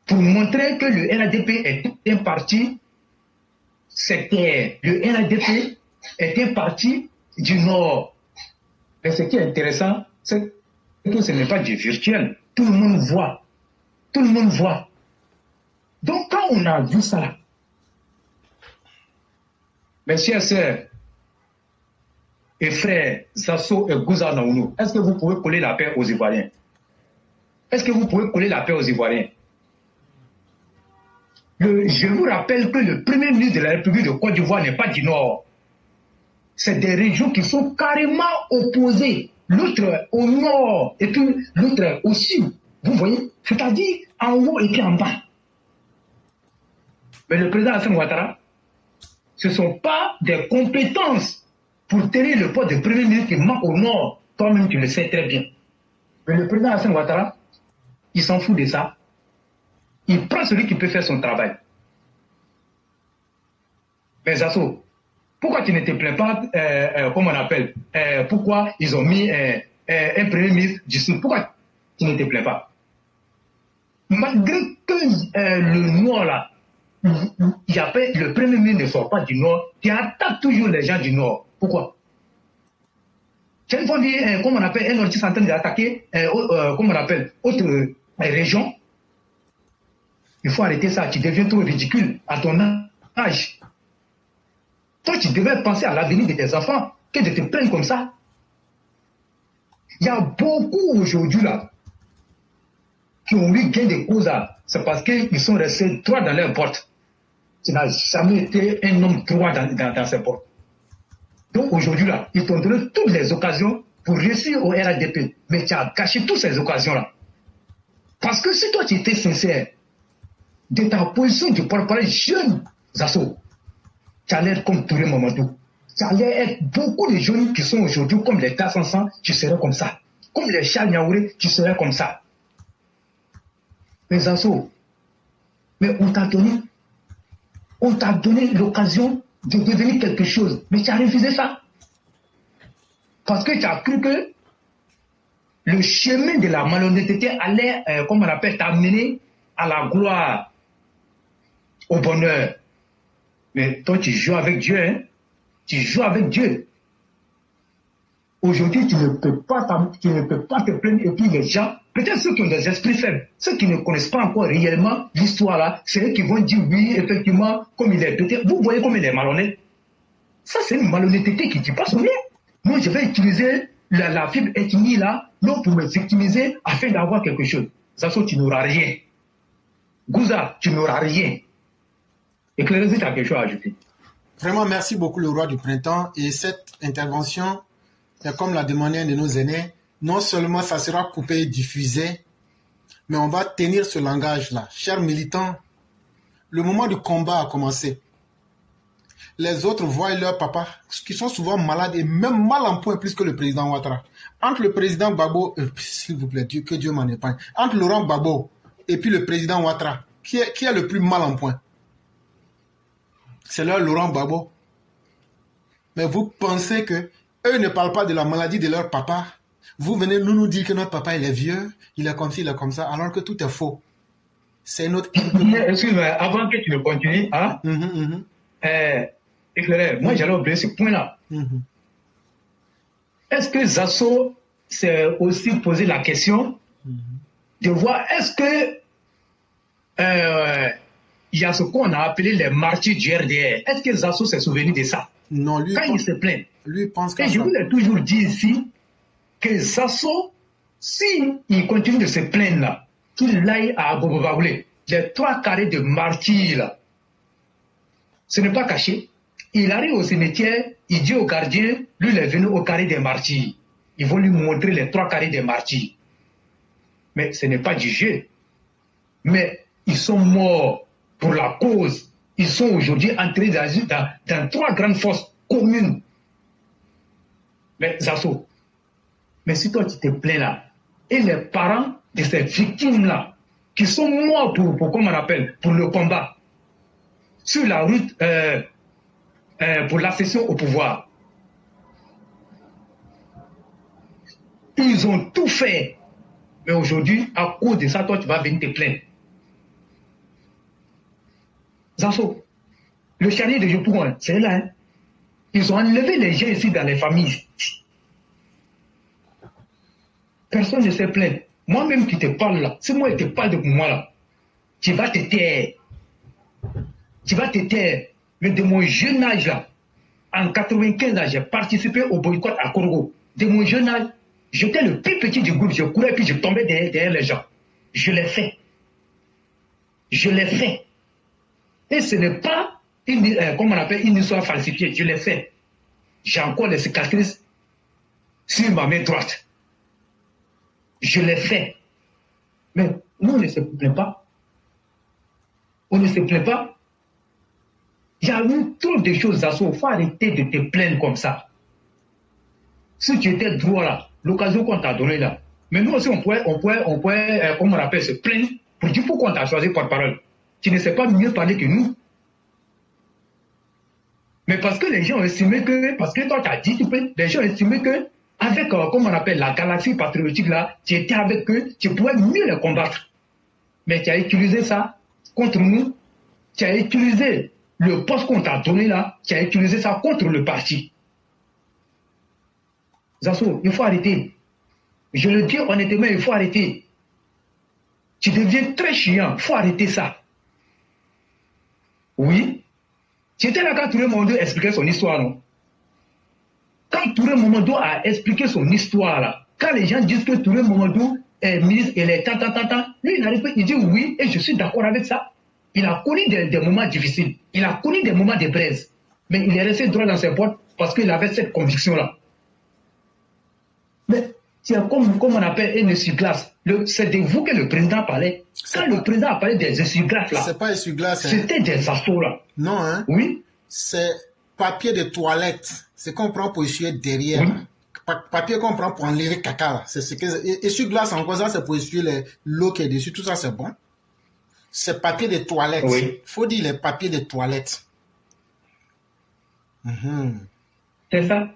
pour montrer que le RHDP est un parti sectaire. Le RHDP est un parti du Nord. Mais ce qui est intéressant, c'est que ce n'est pas du virtuel. Tout le monde voit. Tout le monde voit. Donc quand on a vu ça, mes chers sœurs, et frères Zasso et Gouza Naounou, est-ce que vous pouvez coller la paix aux Ivoiriens? Est-ce que vous pouvez coller la paix aux Ivoiriens? Je vous rappelle que le premier ministre de la République de Côte d'Ivoire n'est pas du Nord. C'est des régions qui sont carrément opposées. L'autre au nord et puis l'autre au sud. Vous voyez? C'est-à-dire en haut et puis en bas. Mais le président Hassan Ouattara, ce ne sont pas des compétences pour tenir le poste de premier ministre qui manque au nord. Toi-même, tu le sais très bien. Mais le président Hassan Ouattara, il s'en fout de ça. Il prend celui qui peut faire son travail. Mais Zasso, pourquoi tu ne te plains pas, comment on appelle, pourquoi ils ont mis un premier ministre du Sud? Pourquoi tu ne te plains pas? Malgré que le Nord, là, le premier ministre ne sort pas du Nord, tu attaques toujours les gens du Nord. Pourquoi? Tu as une fois dit, comment on appelle, un nordiste en train d'attaquer, comment on appelle, autre région. Il faut arrêter ça, tu deviens trop ridicule à ton âge. Toi, tu devais penser à l'avenir de tes enfants, que de te plaindre comme ça. Il y a beaucoup aujourd'hui là qui ont eu gain de cause. C'est parce qu'ils sont restés droits dans leurs portes. Tu n'as jamais été un homme droit dans ses portes. Donc aujourd'hui là, ils t'ont donné toutes les occasions pour réussir au RADP. Mais tu as gâché toutes ces occasions-là. Parce que si toi tu étais sincère de ta position de porte-parole jeune, Zasso, tu allais être comme Touré Mamadou. Tu allais être beaucoup de jeunes qui sont aujourd'hui comme les Tassansan, tu serais comme ça. Comme les Charles Niaouré, tu serais comme ça. Mais Zasso, mais on t'a donné l'occasion de devenir quelque chose. Mais tu as refusé ça. Parce que tu as cru que le chemin de la malhonnêteté allait, comme on appelle, t'amener à la gloire, au bonheur. Mais toi, tu joues avec Dieu, hein? Tu joues avec Dieu. Aujourd'hui, tu ne peux pas te plaindre. Et puis les gens, peut-être ceux qui ont des esprits faibles, ceux qui ne connaissent pas encore réellement l'histoire là, c'est eux qui vont dire oui, effectivement, comme il est peut-être. Vous voyez comme il est malhonnête. Ça, c'est une malhonnêteté qui ne dit pas son nom. Moi, je vais utiliser la fibre ethnie là, non pour me victimiser afin d'avoir quelque chose. Zasso, tu n'auras rien. Gouza, tu n'auras rien. Éclairez-y, tu as quelque chose à ajouter. Vraiment, merci beaucoup le roi du printemps. Et cette intervention, comme l'a demandé un de nos aînés, non seulement ça sera coupé et diffusé, mais on va tenir ce langage-là. Chers militants, le moment du combat a commencé. Les autres voient leur papa, qui sont souvent malades et même mal en point plus que le président Ouattara. Entre le président Gbagbo, s'il vous plaît, que Dieu m'en épargne, entre Laurent Gbagbo et puis le président Ouattara, qui est le plus mal en point? C'est leur Laurent Gbagbo. Mais vous pensez que eux ne parlent pas de la maladie de leur papa? Vous venez nous dire que notre papa il est vieux, il est comme ci, il est comme ça, alors que tout est faux. C'est notre... Excuse-moi, avant que tu ne continues, hein? Éclairé, moi j'allais oublier ce point-là. Est-ce que Zasso s'est aussi posé la question de voir est-ce que il y a ce qu'on a appelé les martyrs du RDR. Est-ce que Zasso s'est souvenu de ça? Non, lui. Quand il se plaint. Lui pense que. Et je vous l'ai toujours dit ici que Zasso, s'il continue de se plaindre là, qu'il aille à Bobobaoulé, les 3 carrés de martyrs là, ce n'est pas caché. Il arrive au cimetière, il dit au gardien, lui il est venu au carré des martyrs. Ils vont lui montrer les 3 carrés des martyrs. Mais ce n'est pas du jeu. Mais ils sont morts pour la cause. Ils sont aujourd'hui entrés dans 3 grandes fosses communes. Mais Zasso, mais si toi tu te plains là, et les parents de ces victimes-là, qui sont morts pour comment on appelle, pour le combat, sur la route pour l'accession au pouvoir, ils ont tout fait. Mais aujourd'hui, à cause de ça, toi tu vas venir te plaindre. Zasso, le charnier de Jopougon, c'est là. Hein? Ils ont enlevé les gens ici dans les familles. Personne ne s'est plaint. Moi-même qui te parle là, si moi je te parle de moi là, tu vas te taire. Tu vas te taire. Mais de mon jeune âge là, En 95, j'ai participé au boycott à Korogo. De mon jeune âge, j'étais le plus petit du groupe. Je courais puis je tombais derrière les gens. Je l'ai fait. Je l'ai fait. Et ce n'est pas comme on appelle une histoire falsifiée. Je l'ai fait. J'ai encore les cicatrices sur ma main droite. Je l'ai fait. Mais nous, on ne se plaint pas. On ne se plaint pas. Il y a eu trop de choses à faire. Il faut arrêter de te plaindre comme ça. Si tu étais droit là, l'occasion qu'on t'a donnée là. Mais nous aussi, on pourrait comme on appelle, se plaindre pour dire pourquoi on t'a choisi porte-parole. Tu ne sais pas mieux parler que nous. Mais parce que les gens ont estimé que, parce que toi tu as dit, les gens ont estimé que, avec, comme on appelle, la galaxie patriotique là, tu étais avec eux, tu pouvais mieux les combattre. Mais tu as utilisé ça contre nous, tu as utilisé le poste qu'on t'a donné là, tu as utilisé ça contre le parti. Zasso, il faut arrêter. Je le dis honnêtement, il faut arrêter. Tu deviens très chiant, il faut arrêter ça. Oui. Tu étais là quand Touré Momondo expliquait son histoire, non? Quand Touré Momondo a expliqué son histoire, là, quand les gens disent que Touré Momondo est ministre et les lui, il arrive, il dit oui, et je suis d'accord avec ça. Il a connu des moments difficiles. Il a connu des moments de braise. Mais il est resté droit dans ses bottes parce qu'il avait cette conviction-là. Mais c'est comme on appelle une essuie-glace. C'est de vous que le président parlait. Quand le président a parlé des essuie-glaces là, c'est pas essuie-glace. C'était des assauts là. Non, hein? Oui. C'est papier de toilette. C'est qu'on prend pour essuyer derrière. Oui. Papier qu'on prend pour enlever caca là. C'est ce que essuie-glace en quoi ça, c'est pour essuyer l'eau qui est dessus. Tout ça, c'est bon. C'est papier de toilette. Oui. Faut dire les papiers de toilette. C'est ça.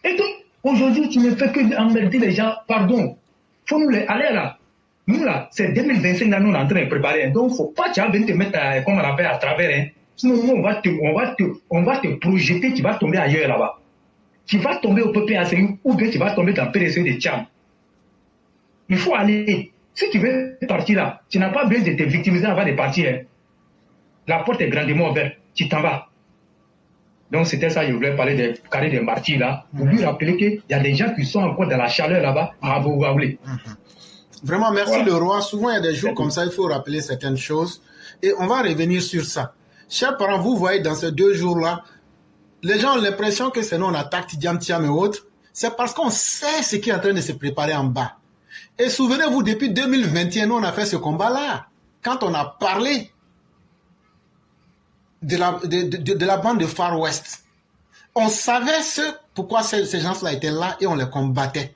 Et donc, aujourd'hui, tu ne fais que emmerder les gens. Pardon. Faut nous les aller là. Nous là, c'est 2025 là, nous on est en train de préparer. Donc, faut pas tu venir te mettre, comme on appelle, à travers. Hein. Sinon, nous, on va te projeter, tu vas tomber ailleurs là-bas. Tu vas tomber au PPAC ou bien tu vas tomber dans le PDC de Tcham. Il faut aller. Si tu veux partir là, tu n'as pas besoin de te victimiser avant de partir. Hein. La porte est grandement ouverte. Tu t'en vas. Donc, c'était ça, je voulais parler des carrés des martyrs là, pour lui rappeler qu'il y a des gens qui sont encore dans la chaleur là-bas à Aboubaoulé. Vraiment, merci le roi. Souvent, il y a des jours comme ça, il faut rappeler certaines choses. Et on va revenir sur ça. Chers parents, vous voyez, dans ces 2 jours-là, les gens ont l'impression que c'est nous, on attaque Tidiam Thiam et autres. C'est parce qu'on sait ce qui est en train de se préparer en bas. Et souvenez-vous, depuis 2021, nous, on a fait ce combat-là. Quand on a parlé de la bande de Far West, on savait pourquoi ces gens-là étaient là et on les combattait.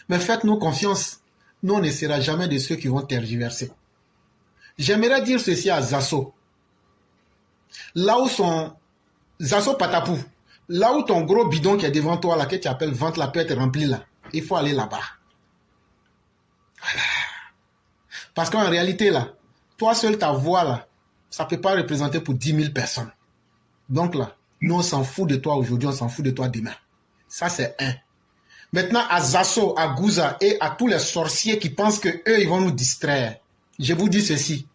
Mais faites-nous confiance. Nous, on ne sera jamais de ceux qui vont tergiverser. J'aimerais dire ceci à Zasso. Là où Zasso Patapou, là où ton gros bidon qui est devant toi, là, que tu appelles vente, là, peut être rempli là, il faut aller là-bas. Voilà. Parce qu'en réalité, là, toi seul, ta voix, là, ça ne peut pas représenter pour 10 000 personnes. Donc là, nous, on s'en fout de toi aujourd'hui, on s'en fout de toi demain. Ça, c'est un. Maintenant, à Zasso, à Gouza et à tous les sorciers qui pensent qu'eux, ils vont nous distraire. Je vous dis ceci.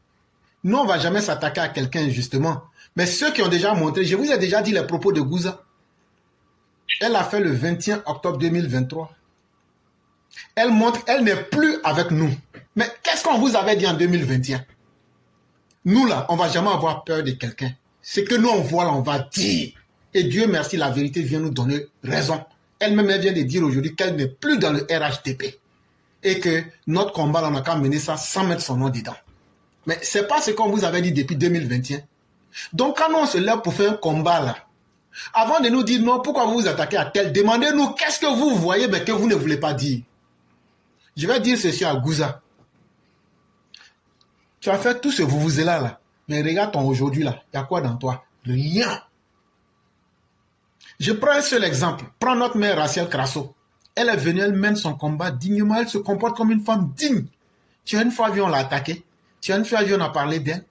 Nous, on ne va jamais s'attaquer à quelqu'un, justement. Mais ceux qui ont déjà montré, je vous ai déjà dit les propos de Gouza. Elle a fait le 21 octobre 2023. Elle montre qu'elle n'est plus avec nous. Mais qu'est-ce qu'on vous avait dit en 2021? Nous, là, on ne va jamais avoir peur de quelqu'un. Ce que nous, on voit, là, on va dire. Et Dieu merci, la vérité vient nous donner raison. Elle-même, elle vient de dire aujourd'hui qu'elle n'est plus dans le RHDP. Et que notre combat, là, on n'a qu'à mener ça sans mettre son nom dedans. Mais ce n'est pas ce qu'on vous avait dit depuis 2021. Donc, quand on se lève pour faire un combat, là, avant de nous dire non, pourquoi vous vous attaquez à tel, demandez-nous qu'est-ce que vous voyez, mais que vous ne voulez pas dire. Je vais dire ceci à Gouza. Tu as fait tout ce vous-vous-là, là. Mais regarde ton aujourd'hui, là. Il y a quoi dans toi? Rien. Je prends un seul exemple. Prends notre mère Rachel Crasso. Elle est venue, elle mène son combat dignement. Elle se comporte comme une femme digne. Tu as une fois vu, on l'a attaquée. Tu as une fois vu, on a parlé d'elle.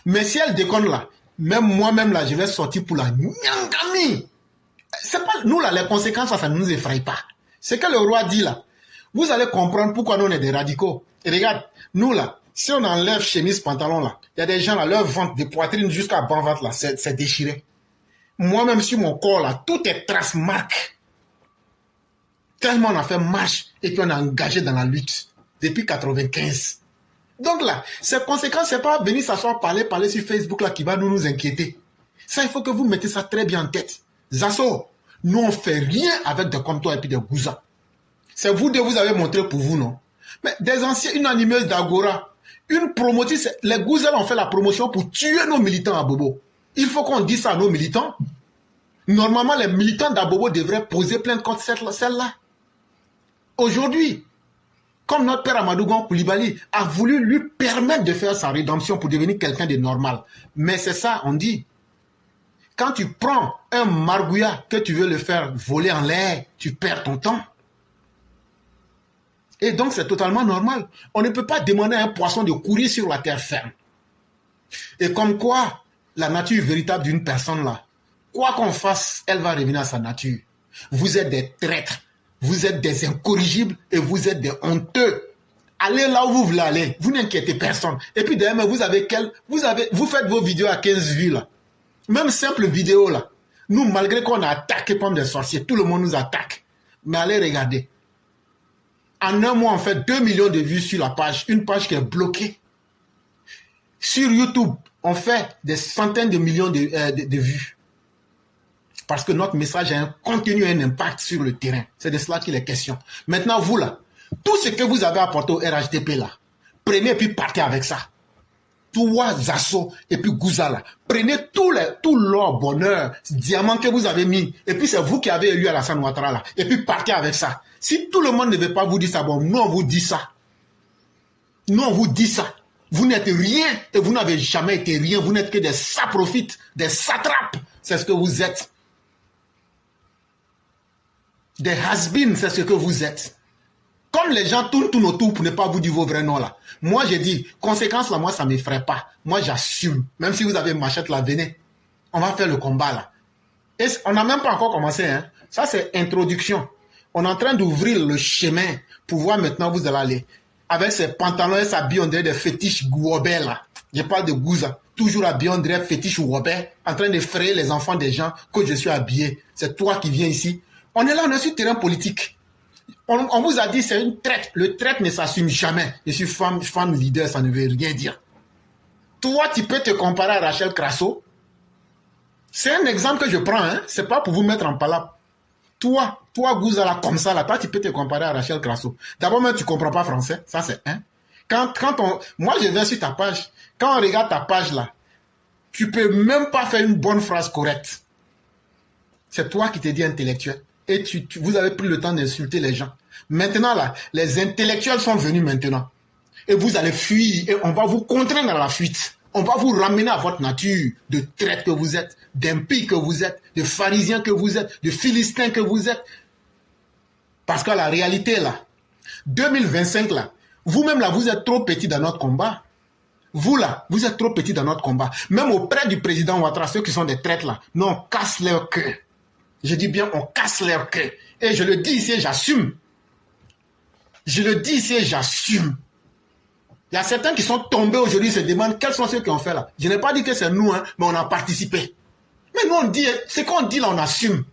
Mais si elle déconne là, même moi-même là, je vais sortir pour la nyangami. C'est pas, nous là, les conséquences, ça ne nous effraie pas. C'est que le roi dit là. Vous allez comprendre pourquoi nous on est des radicaux. Et regarde, nous là, si on enlève chemise, pantalon là, il y a des gens là, leur ventre de poitrine jusqu'à bas ventre là, c'est déchiré. Moi-même, sur mon corps, là, tout est trace-marque. Tellement on a fait marche et qu'on a engagé dans la lutte depuis 95. Donc là, ces conséquences, c'est pas venir s'asseoir, parler sur Facebook là qui va nous inquiéter. Ça, il faut que vous mettez ça très bien en tête. Zasso, nous on fait rien avec des comme toi et puis des gouzas. C'est vous deux, vous avez montré pour vous, non? Mais des anciens, une animeuse d'Agora, une promotrice, les gouzas ont fait la promotion pour tuer nos militants à Bobo. Il faut qu'on dise ça à nos militants. Normalement, les militants d'Abobo devraient poser plainte contre celle-là. Aujourd'hui, comme notre père Amadou Gon Koulibaly a voulu lui permettre de faire sa rédemption pour devenir quelqu'un de normal. Mais c'est ça, on dit. Quand tu prends un margouillat que tu veux le faire voler en l'air, tu perds ton temps. Et donc, c'est totalement normal. On ne peut pas demander à un poisson de courir sur la terre ferme. Et comme quoi, la nature véritable d'une personne là, quoi qu'on fasse, elle va revenir à sa nature. Vous êtes des traîtres, vous êtes des incorrigibles et vous êtes des honteux. Allez là où vous voulez aller, vous n'inquiétez personne. Et puis d'ailleurs, vous faites vos vidéos à 15 vues là. Même simple vidéo là. Nous, malgré qu'on a attaqué comme des sorciers, tout le monde nous attaque. Mais allez regarder. En un mois, on fait 2 millions de vues sur la page, une page qui est bloquée. Sur YouTube, on fait des centaines de millions de vues. Parce que notre message a un contenu et un impact sur le terrain. C'est de cela qu'il est question. Maintenant, vous là, tout ce que vous avez apporté au RHDP là, prenez et puis partez avec ça. Toi, Zasso et puis Gouza là, prenez tout l'or, bonheur, diamant que vous avez mis, et puis c'est vous qui avez élu Alassane Ouattara là, et puis partez avec ça. Si tout le monde ne veut pas vous dire ça, bon, nous on vous dit ça. Nous on vous dit ça. Vous n'êtes rien et vous n'avez jamais été rien. Vous n'êtes que des saprofites, des satrapes. C'est ce que vous êtes. Des has-been, c'est ce que vous êtes. Comme les gens tournent autour pour ne pas vous dire vos vrais noms là. Moi j'ai dit, conséquence là, moi ça ne m'effraie pas. Moi j'assume. Même si vous avez une machette là, venez. On va faire le combat là. Et on n'a même pas encore commencé. Hein. Ça c'est introduction. On est en train d'ouvrir le chemin pour voir maintenant vous allez aller. Avec ses pantalons et sa on dirait des fétiches Gouobé là. Je parle de Gouza. Toujours habillé, on dirait fétiche Gouobé. En train de frayer les enfants des gens que je suis habillé. C'est toi qui viens ici. On est là, on est sur le terrain politique. On vous a dit c'est une traite. Le traite ne s'assume jamais. Je suis femme leader, ça ne veut rien dire. Toi, tu peux te comparer à Rachel Crasso. C'est un exemple que je prends. Hein. C'est pas pour vous mettre en palabre. Toi, Gouza, là, comme ça, là, toi, tu peux te comparer à Rachel Crasso. D'abord, même, tu ne comprends pas français. Ça, c'est un. Moi, je vais sur ta page. Quand on regarde ta page, là, tu ne peux même pas faire une bonne phrase correcte. C'est toi qui t'es dit intellectuel. Et vous avez pris le temps d'insulter les gens. Maintenant, là, les intellectuels sont venus maintenant. Et vous allez fuir. Et on va vous contraindre à la fuite. On va vous ramener à votre nature de traître que vous êtes, d'impie que vous êtes, de pharisien que vous êtes, de philistin que vous êtes. Parce que la réalité, là, 2025, là, vous-même, là, vous êtes trop petit dans notre combat. Vous, là, vous êtes trop petit dans notre combat. Même auprès du président Ouattara, ceux qui sont des traîtres, là, nous, on casse leur queue. Je dis bien, on casse leur queue. Et je le dis ici et j'assume. Je le dis ici et j'assume. Il y a certains qui sont tombés aujourd'hui, se demandent quels sont ceux qui ont fait là. Je n'ai pas dit que c'est nous, hein, mais on a participé. Mais nous, on dit, ce qu'on dit là, on assume.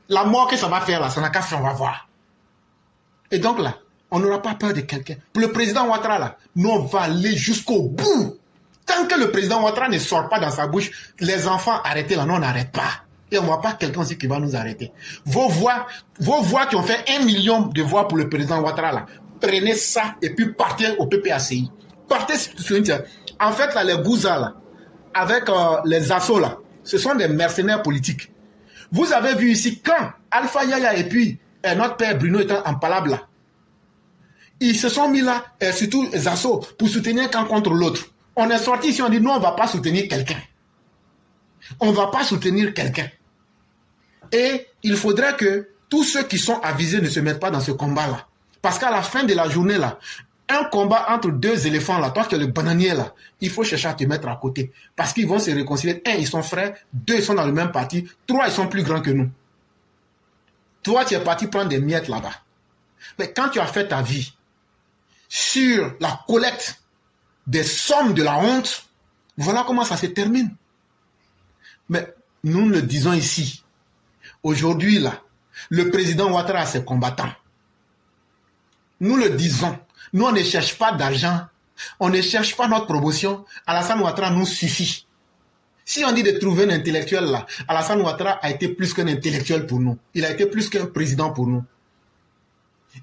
La mort que ça va faire là, ça n'a qu'à faire, on va voir. Et donc là, on n'aura pas peur de quelqu'un. Pour le président Ouattara là, nous, on va aller jusqu'au bout. Tant que le président Ouattara ne sort pas dans sa bouche, les enfants arrêtés là, nous, on n'arrête pas. Et on ne voit pas quelqu'un aussi qui va nous arrêter. Vos voix qui ont fait 1 million de voix pour le président Ouattara là, prenez ça et puis partez au PPACI. Partez sur une terre. En fait, là, les Gouza, là, avec les Assos, là, ce sont des mercenaires politiques. Vous avez vu ici, quand Alpha Yaya et puis notre père Bruno étant en palabre, là, ils se sont mis là, et surtout les Assos, pour soutenir qu'un contre l'autre. On est sorti ici, on dit, nous, on ne va pas soutenir quelqu'un. On ne va pas soutenir quelqu'un. Et il faudrait que tous ceux qui sont avisés ne se mettent pas dans ce combat-là. Parce qu'à la fin de la journée, là, un combat entre deux éléphants, là, toi qui es le bananier, là, il faut chercher à te mettre à côté. Parce qu'ils vont se réconcilier. 1, ils sont frères. 2, ils sont dans le même parti. 3, ils sont plus grands que nous. Toi, tu es parti prendre des miettes là-bas. Mais quand tu as fait ta vie sur la collecte des sommes de la honte, voilà comment ça se termine. Mais nous le disons ici. Aujourd'hui, là, le président Ouattara a ses combattants. Nous le disons. Nous, on ne cherche pas d'argent. On ne cherche pas notre promotion. Alassane Ouattara nous suffit. Si on dit de trouver un intellectuel là, Alassane Ouattara a été plus qu'un intellectuel pour nous. Il a été plus qu'un président pour nous.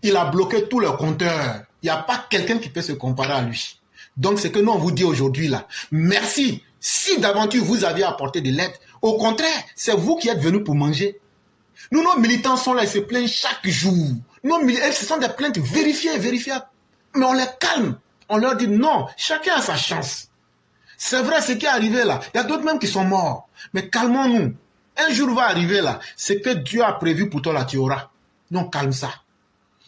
Il a bloqué tous les compteurs. Il n'y a pas quelqu'un qui peut se comparer à lui. Donc, c'est que nous, on vous dit aujourd'hui là, merci. Si d'aventure vous aviez apporté de l'aide, au contraire, c'est vous qui êtes venus pour manger. Nous, nos militants sont là, ils se plaignent chaque jour. Ce sont des plaintes vérifiées, vérifiables. Mais on les calme. On leur dit non, chacun a sa chance. C'est vrai, ce qui est arrivé là. Il y a d'autres même qui sont morts. Mais calmons-nous. Un jour va arriver là. Ce que Dieu a prévu pour toi là, tu auras. Non, calme ça.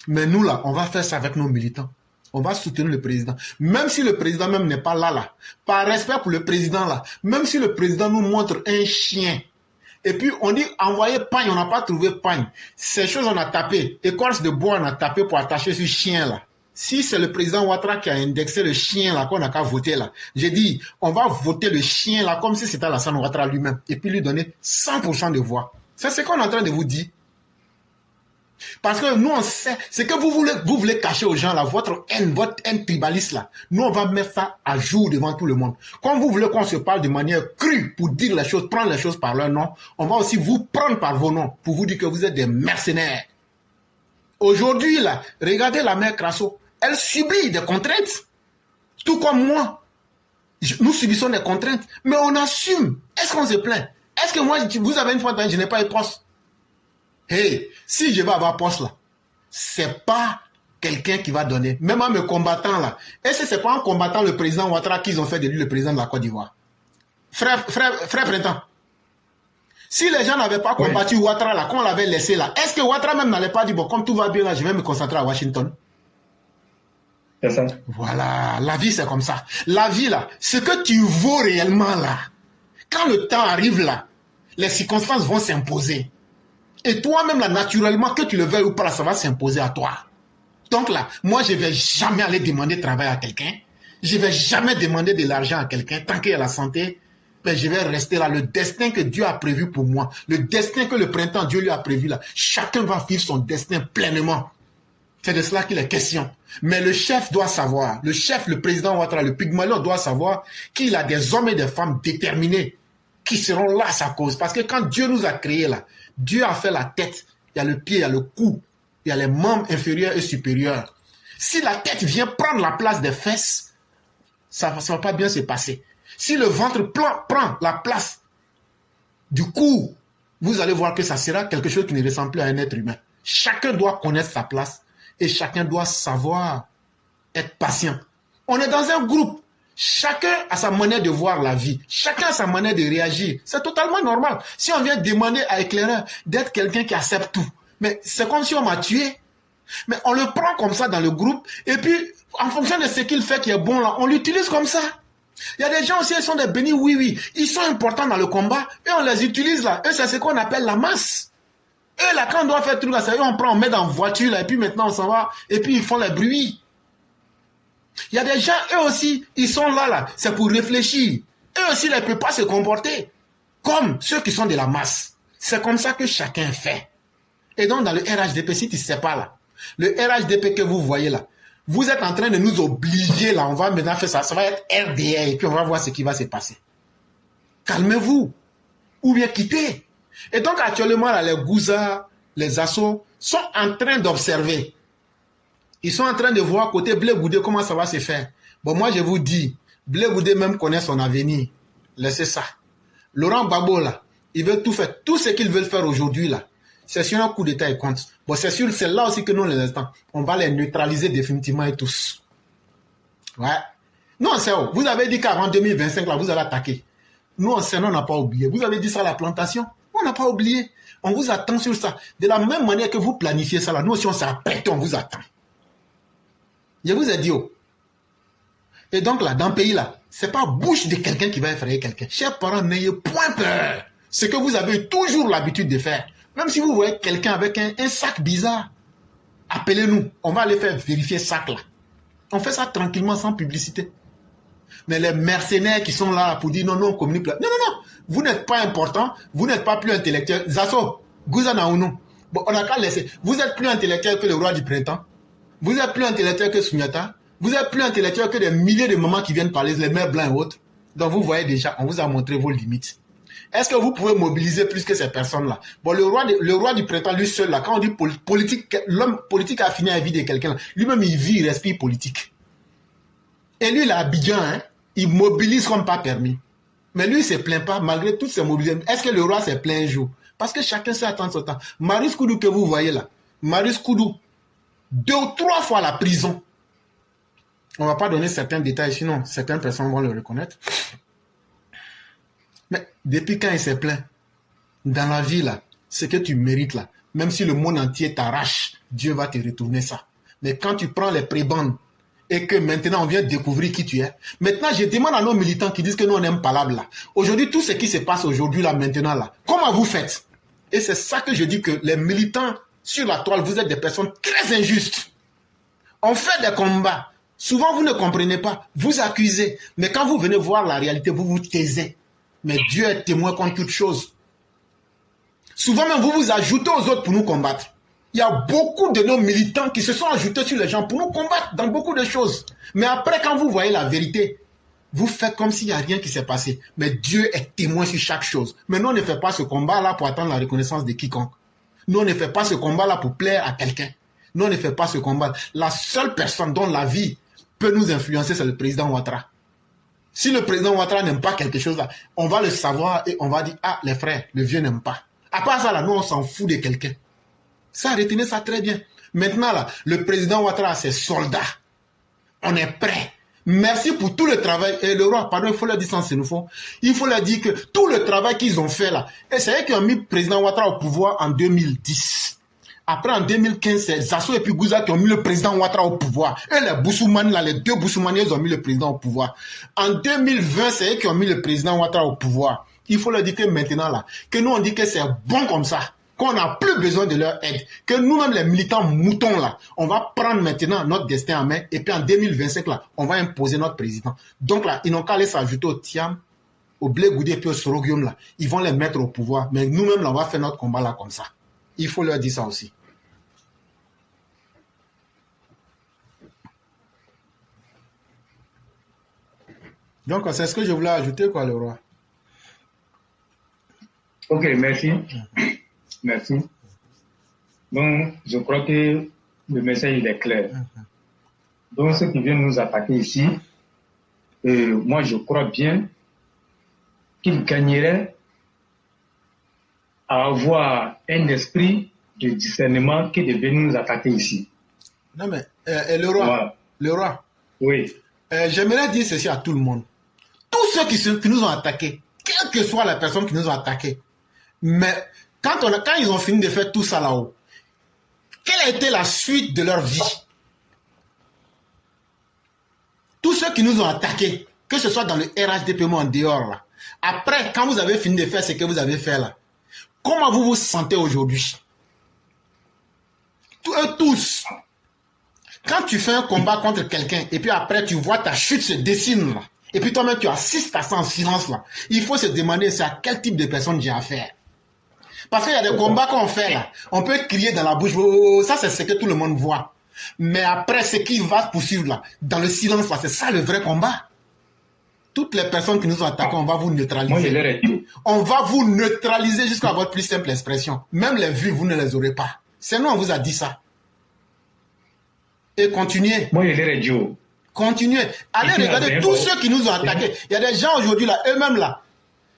Mais nous là, on va faire ça avec nos militants. On va soutenir le président. Même si le président même n'est pas là. Par respect pour le président là. Même si le président nous montre un chien. Et puis on dit envoyer pagne, on n'a pas trouvé pagne. Ces choses on a tapé. Écorce de bois on a tapé pour attacher ce chien là. Si c'est le président Ouattara qui a indexé le chien là qu'on n'a qu'à voter là. J'ai dit on va voter le chien là comme si c'était Alassane Ouattara lui-même. Et puis lui donner 100% de voix. C'est ce qu'on est en train de vous dire. Parce que nous, on sait, c'est que vous voulez cacher aux gens là, votre haine tribaliste là. Nous, on va mettre ça à jour devant tout le monde. Comme vous voulez qu'on se parle de manière crue pour dire les choses, prendre les choses par leur nom, on va aussi vous prendre par vos noms pour vous dire que vous êtes des mercenaires. Aujourd'hui là, regardez la mère Crasso, elle subit des contraintes. Tout comme moi. Nous subissons des contraintes, mais on assume. Est-ce qu'on se plaint? Est-ce que moi, vous avez une fois dit, je n'ai pas eu poste? Hey, si je vais avoir poste là, c'est pas quelqu'un qui va donner. Même à mes combattants là. Est-ce que c'est pas en combattant le président Ouattara qu'ils ont fait de lui le président de la Côte d'Ivoire? Frère Printemps. Si les gens n'avaient pas combattu Ouattara là, qu'on l'avait laissé là, est-ce que Ouattara même n'allait pas dire, bon, comme tout va bien là, je vais me concentrer à Washington? C'est ça. Voilà, la vie c'est comme ça. La vie là, ce que tu vaux réellement là, quand le temps arrive là, les circonstances vont s'imposer. Et toi-même, là, naturellement, que tu le veuilles ou pas, ça va s'imposer à toi. Donc là, moi, je ne vais jamais aller demander de travail à quelqu'un. Je ne vais jamais demander de l'argent à quelqu'un. Tant qu'il y a la santé, ben, je vais rester là. Le destin que Dieu a prévu pour moi, le destin que le printemps, Dieu lui a prévu là, chacun va vivre son destin pleinement. C'est de cela qu'il est question. Mais le chef doit savoir, le chef, le président Ouattara, le Pygmalion doit savoir qu'il a des hommes et des femmes déterminés qui seront là à sa cause. Parce que quand Dieu nous a créés là, Dieu a fait la tête, il y a le pied, il y a le cou, il y a les membres inférieurs et supérieurs. Si la tête vient prendre la place des fesses, ça ne va pas bien se passer. Si le ventre prend la place du cou, vous allez voir que ça sera quelque chose qui ne ressemble plus à un être humain. Chacun doit connaître sa place et chacun doit savoir être patient. On est dans un groupe. Chacun a sa manière de voir la vie. Chacun a sa manière de réagir. C'est totalement normal. Si on vient demander à Éclaireur d'être quelqu'un qui accepte tout, mais c'est comme si on m'a tué. Mais on le prend comme ça dans le groupe, et puis, en fonction de ce qu'il fait qui est bon là, on l'utilise comme ça. Il y a des gens aussi, ils sont des bénis, oui. Ils sont importants dans le combat, et on les utilise là. Eux, c'est ce qu'on appelle la masse. Eux, là, quand on doit faire tout ça, on prend, on met dans la voiture là, et puis maintenant on s'en va, et puis ils font les bruits. Il y a des gens, eux aussi, ils sont là, c'est pour réfléchir. Eux aussi, ils ne peuvent pas se comporter comme ceux qui sont de la masse. C'est comme ça que chacun fait. Et donc, dans le RHDP, si tu ne sais pas là, le RHDP que vous voyez là, vous êtes en train de nous obliger là, on va maintenant faire ça, ça va être RDA, et puis on va voir ce qui va se passer. Calmez-vous, ou bien quittez. Et donc, actuellement, là, les Gouza, les Assauts sont en train d'observer. Ils sont en train de voir côté Blé Goudé comment ça va se faire. Bon, moi, je vous dis, Blé Goudé même connaît son avenir. Laissez ça. Laurent Gbagbo, là, il veut tout faire. Tout ce qu'ils veulent faire aujourd'hui, là, c'est sur un coup d'état et compte. Bon, c'est sûr, c'est là aussi que nous, les instants, on va les neutraliser définitivement et tous. Ouais. Non, c'est où. Vous avez dit qu'avant 2025, là, vous allez attaquer. Nous, on n'a pas oublié. Vous avez dit ça à la plantation. On n'a pas oublié. On vous attend sur ça. De la même manière que vous planifiez ça, là, nous aussi, on s'apprête, on vous attend. Je vous ai dit, oh. Et donc là, dans le pays là, c'est pas bouche de quelqu'un qui va effrayer quelqu'un. Chers parents, n'ayez point peur. Ce que vous avez toujours l'habitude de faire. Même si vous voyez quelqu'un avec un sac bizarre, appelez-nous. On va aller faire vérifier ce sac là. On fait ça tranquillement, sans publicité. Mais les mercenaires qui sont là pour dire non, non, on communique pas. Non, non, non. Vous n'êtes pas important. Vous n'êtes pas plus intellectuel. Zasso, Gouzana ou non. Bon, on a qu'à laisser. Vous êtes plus intellectuel que le roi du printemps. Vous êtes plus intellectuel que Sunyata. Vous êtes plus intellectuel que des milliers de mamans qui viennent parler, les mères blancs et autres. Donc vous voyez déjà, on vous a montré vos limites. Est-ce que vous pouvez mobiliser plus que ces personnes-là? Bon, le roi du printemps, lui seul, là, quand on dit politique, l'homme politique a fini à vie de quelqu'un, lui-même, il vit, il respire politique. Et lui, il a Abidjan, hein, il mobilise comme pas permis. Mais lui, il ne se plaint pas, malgré toutes ces mobilisations. Est-ce que le roi s'est plaint un jour? Parce que chacun sait attendre son temps. Marius Koudou que vous voyez là, Marius Koudou, 2 ou 3 fois la prison. On ne va pas donner certains détails, sinon certaines personnes vont le reconnaître. Mais depuis quand il s'est plaint? Dans la vie, là, ce que tu mérites, là, même si le monde entier t'arrache, Dieu va te retourner ça. Mais quand tu prends les prébendes et que maintenant on vient découvrir qui tu es, maintenant je demande à nos militants qui disent que nous on aime palabre là. Aujourd'hui, tout ce qui se passe aujourd'hui, là, maintenant, là, comment vous faites? Et c'est ça que je dis que les militants sur la toile, vous êtes des personnes très injustes. On fait des combats. Souvent, vous ne comprenez pas. Vous accusez. Mais quand vous venez voir la réalité, vous vous taisez. Mais Dieu est témoin contre toute chose. Souvent même, vous vous ajoutez aux autres pour nous combattre. Il y a beaucoup de nos militants qui se sont ajoutés sur les gens pour nous combattre dans beaucoup de choses. Mais après, quand vous voyez la vérité, vous faites comme s'il n'y a rien qui s'est passé. Mais Dieu est témoin sur chaque chose. Mais nous, on ne fait pas ce combat-là pour attendre la reconnaissance de quiconque. Nous, on ne fait pas ce combat-là pour plaire à quelqu'un. Nous, on ne fait pas ce combat. La seule personne dont la vie peut nous influencer, c'est le président Ouattara. Si le président Ouattara n'aime pas quelque chose là, on va le savoir et on va dire, ah, les frères, le vieux n'aime pas. À part ça là, nous on s'en fout de quelqu'un. Ça, retenez ça très bien. Maintenant là, le président Ouattara a ses soldats. On est prêt. Merci pour tout le travail. Et le roi, pardon, il faut leur dire sans xénophone. Il faut leur dire que tout le travail qu'ils ont fait là, et c'est eux qui ont mis le président Ouattara au pouvoir en 2010. Après, en 2015, c'est Zasso et puis Gouza qui ont mis le président Ouattara au pouvoir. Et les Boussoumani, là, les 2 Boussoumani, ils ont mis le président au pouvoir. En 2020, c'est eux qui ont mis le président Ouattara au pouvoir. Il faut leur dire que maintenant, là, que nous, on dit que c'est bon comme ça, qu'on n'a plus besoin de leur aide, que nous-mêmes, les militants moutons, là, on va prendre maintenant notre destin en main, et puis en 2025, là, on va imposer notre président. Donc là, ils n'ont qu'à aller s'ajouter au Tiam, au Blé Goudé, puis au Sorogium, là. Ils vont les mettre au pouvoir. Mais nous-mêmes, là, on va faire notre combat, là, comme ça. Il faut leur dire ça aussi. Donc, c'est ce que je voulais ajouter, quoi, le roi. Ok, merci. Merci. Donc, je crois que le message il est clair. Donc, ceux qui viennent nous attaquer ici, moi, je crois bien qu'ils gagneraient à avoir un esprit de discernement que de venir nous attaquer ici. Non, mais le roi, voilà. Le roi, oui. J'aimerais dire ceci à tout le monde. Tous ceux qui nous ont attaqués, quelle que soit la personne qui nous a attaqués, mais quand ils ont fini de faire tout ça là-haut, quelle a été la suite de leur vie? Tous ceux qui nous ont attaqués, que ce soit dans le RHDP ou en dehors, là, après, quand vous avez fini de faire ce que vous avez fait là, comment vous vous sentez aujourd'hui? Tous. Quand tu fais un combat contre quelqu'un et puis après tu vois ta chute se dessine là, et puis toi-même tu assistes à ça en silence là, il faut se demander c'est à quel type de personne j'ai affaire. Parce qu'il y a des combats qu'on fait là, on peut crier dans la bouche, ça c'est ce que tout le monde voit. Mais après ce qui va poursuivre là, dans le silence là, c'est ça le vrai combat. Toutes les personnes qui nous ont attaqués, on va vous neutraliser. On va vous neutraliser jusqu'à votre plus simple expression. Même les vues, vous ne les aurez pas. C'est nous, on vous a dit ça. Et continuez. Moi, je l'ai dit. Continuez. Allez regarder tous ceux qui nous ont attaqués. Il y a des gens aujourd'hui là, eux-mêmes là.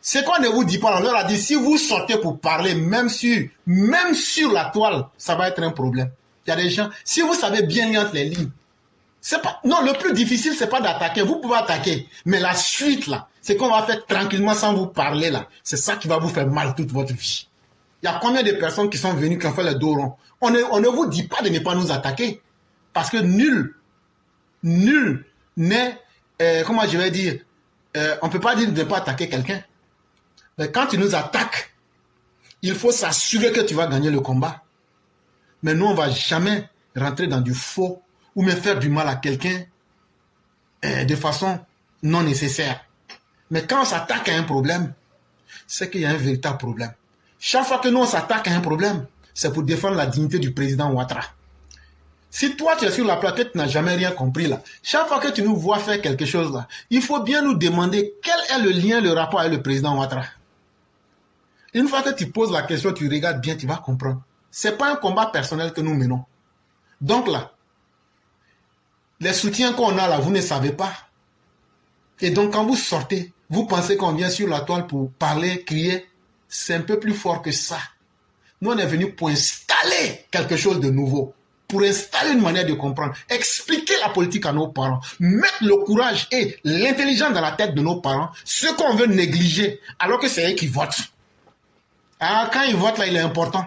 Ce qu'on ne vous dit pas, on leur a dit, si vous sortez pour parler, même sur la toile, ça va être un problème. Il y a des gens, si vous savez bien lire entre les lignes, c'est pas, non, le plus difficile, c'est pas d'attaquer. Vous pouvez attaquer. Mais la suite là, c'est qu'on va faire tranquillement sans vous parler là. C'est ça qui va vous faire mal toute votre vie. Il y a combien de personnes qui sont venues qui ont fait le dos rond? On ne vous dit pas de ne pas nous attaquer. Parce que nul n'est, comment je vais dire, on ne peut pas dire de ne pas attaquer quelqu'un. Mais quand tu nous attaques, il faut s'assurer que tu vas gagner le combat. Mais nous, on ne va jamais rentrer dans du faux ou même faire du mal à quelqu'un de façon non nécessaires. Mais quand on s'attaque à un problème, c'est qu'il y a un véritable problème. Chaque fois que nous on s'attaque à un problème, c'est pour défendre la dignité du président Ouattara. Si toi tu es sur la plateau, tu n'as jamais rien compris là. Chaque fois que tu nous vois faire quelque chose là, il faut bien nous demander quel est le lien, le rapport avec le président Ouattara. Une fois que tu poses la question, tu regardes bien, tu vas comprendre. Ce n'est pas un combat personnel que nous menons. Donc là, les soutiens qu'on a là, vous ne savez pas. Et donc quand vous sortez, vous pensez qu'on vient sur la toile pour parler, crier. C'est un peu plus fort que ça. Nous, on est venus pour installer quelque chose de nouveau. Pour installer une manière de comprendre. Expliquer la politique à nos parents. Mettre le courage et l'intelligence dans la tête de nos parents. Ce qu'on veut négliger, alors que c'est eux qui votent. Ah, quand ils votent là, il est important.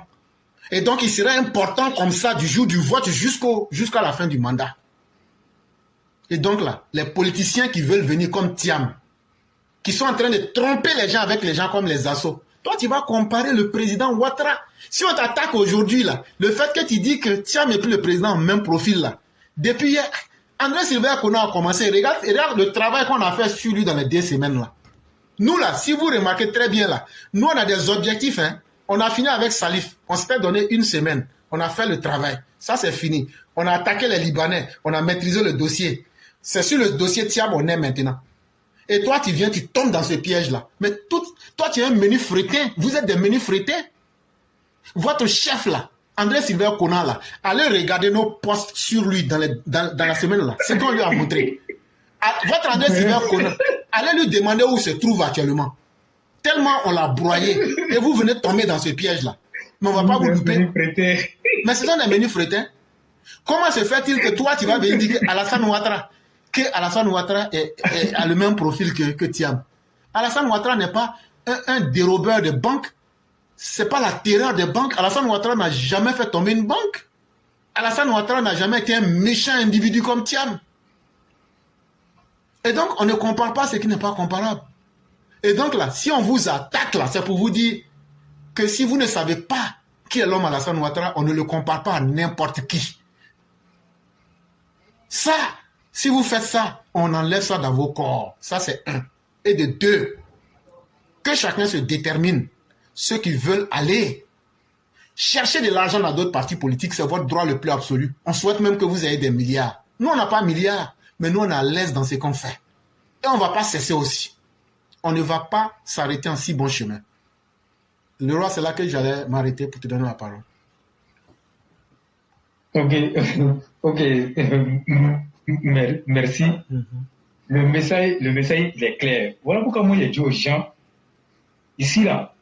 Et donc, il serait important comme ça du jour du vote jusqu'à la fin du mandat. Et donc là, les politiciens qui veulent venir comme Thiam, qui sont en train de tromper les gens avec les gens comme les assos. Toi, tu vas comparer le président Ouattara. Si on t'attaque aujourd'hui, là, le fait que tu dis que Thiam et puis le président ont le même profil, là, depuis hier, André Sylvain Kona a commencé. Regarde le travail qu'on a fait sur lui dans les 2 semaines, là. Nous, là, si vous remarquez très bien, là, nous, on a des objectifs, hein. On a fini avec Salif. On s'était donné 1 semaine. On a fait le travail. Ça, c'est fini. On a attaqué les Libanais. On a maîtrisé le dossier. C'est sur le dossier Thiam on est maintenant. Et toi, tu viens, tu tombes dans ce piège-là. Mais toi, tu es un menu frétin. Vous êtes des menus frétins. Votre chef, là, André Sylvain Kona, là, allez regarder nos posts sur lui dans la semaine-là. C'est qu'on lui a montré. Votre André Sylvain Kona, allez lui demander où il se trouve actuellement. Tellement on l'a broyé. Et vous venez tomber dans ce piège-là. Mais on ne va pas vous louper. Mais ce sont des menus frétins. Comment se fait-il que toi, tu vas venir dire qu'Alassane Ouattara, a le même profil que Thiam. Alassane Ouattara n'est pas un dérobeur de banque. Ce n'est pas la terreur des banques. Alassane Ouattara n'a jamais fait tomber une banque. Alassane Ouattara n'a jamais été un méchant individu comme Thiam. Et donc, on ne compare pas ce qui n'est pas comparable. Et donc là, si on vous attaque là, c'est pour vous dire que si vous ne savez pas qui est l'homme Alassane Ouattara, on ne le compare pas à n'importe qui. Ça, si vous faites ça, on enlève ça dans vos corps. Ça, c'est 1. Et de 2, que chacun se détermine. Ceux qui veulent aller chercher de l'argent dans d'autres partis politiques, c'est votre droit le plus absolu. On souhaite même que vous ayez des milliards. Nous, on n'a pas milliards, mais nous, on est à l'aise dans ce qu'on fait. Et on ne va pas cesser aussi. On ne va pas s'arrêter en si bon chemin. Le roi, c'est là que j'allais m'arrêter pour te donner la parole. Ok. Merci. Le message, il est clair. Voilà pourquoi moi, j'ai dit aux gens, ici, là,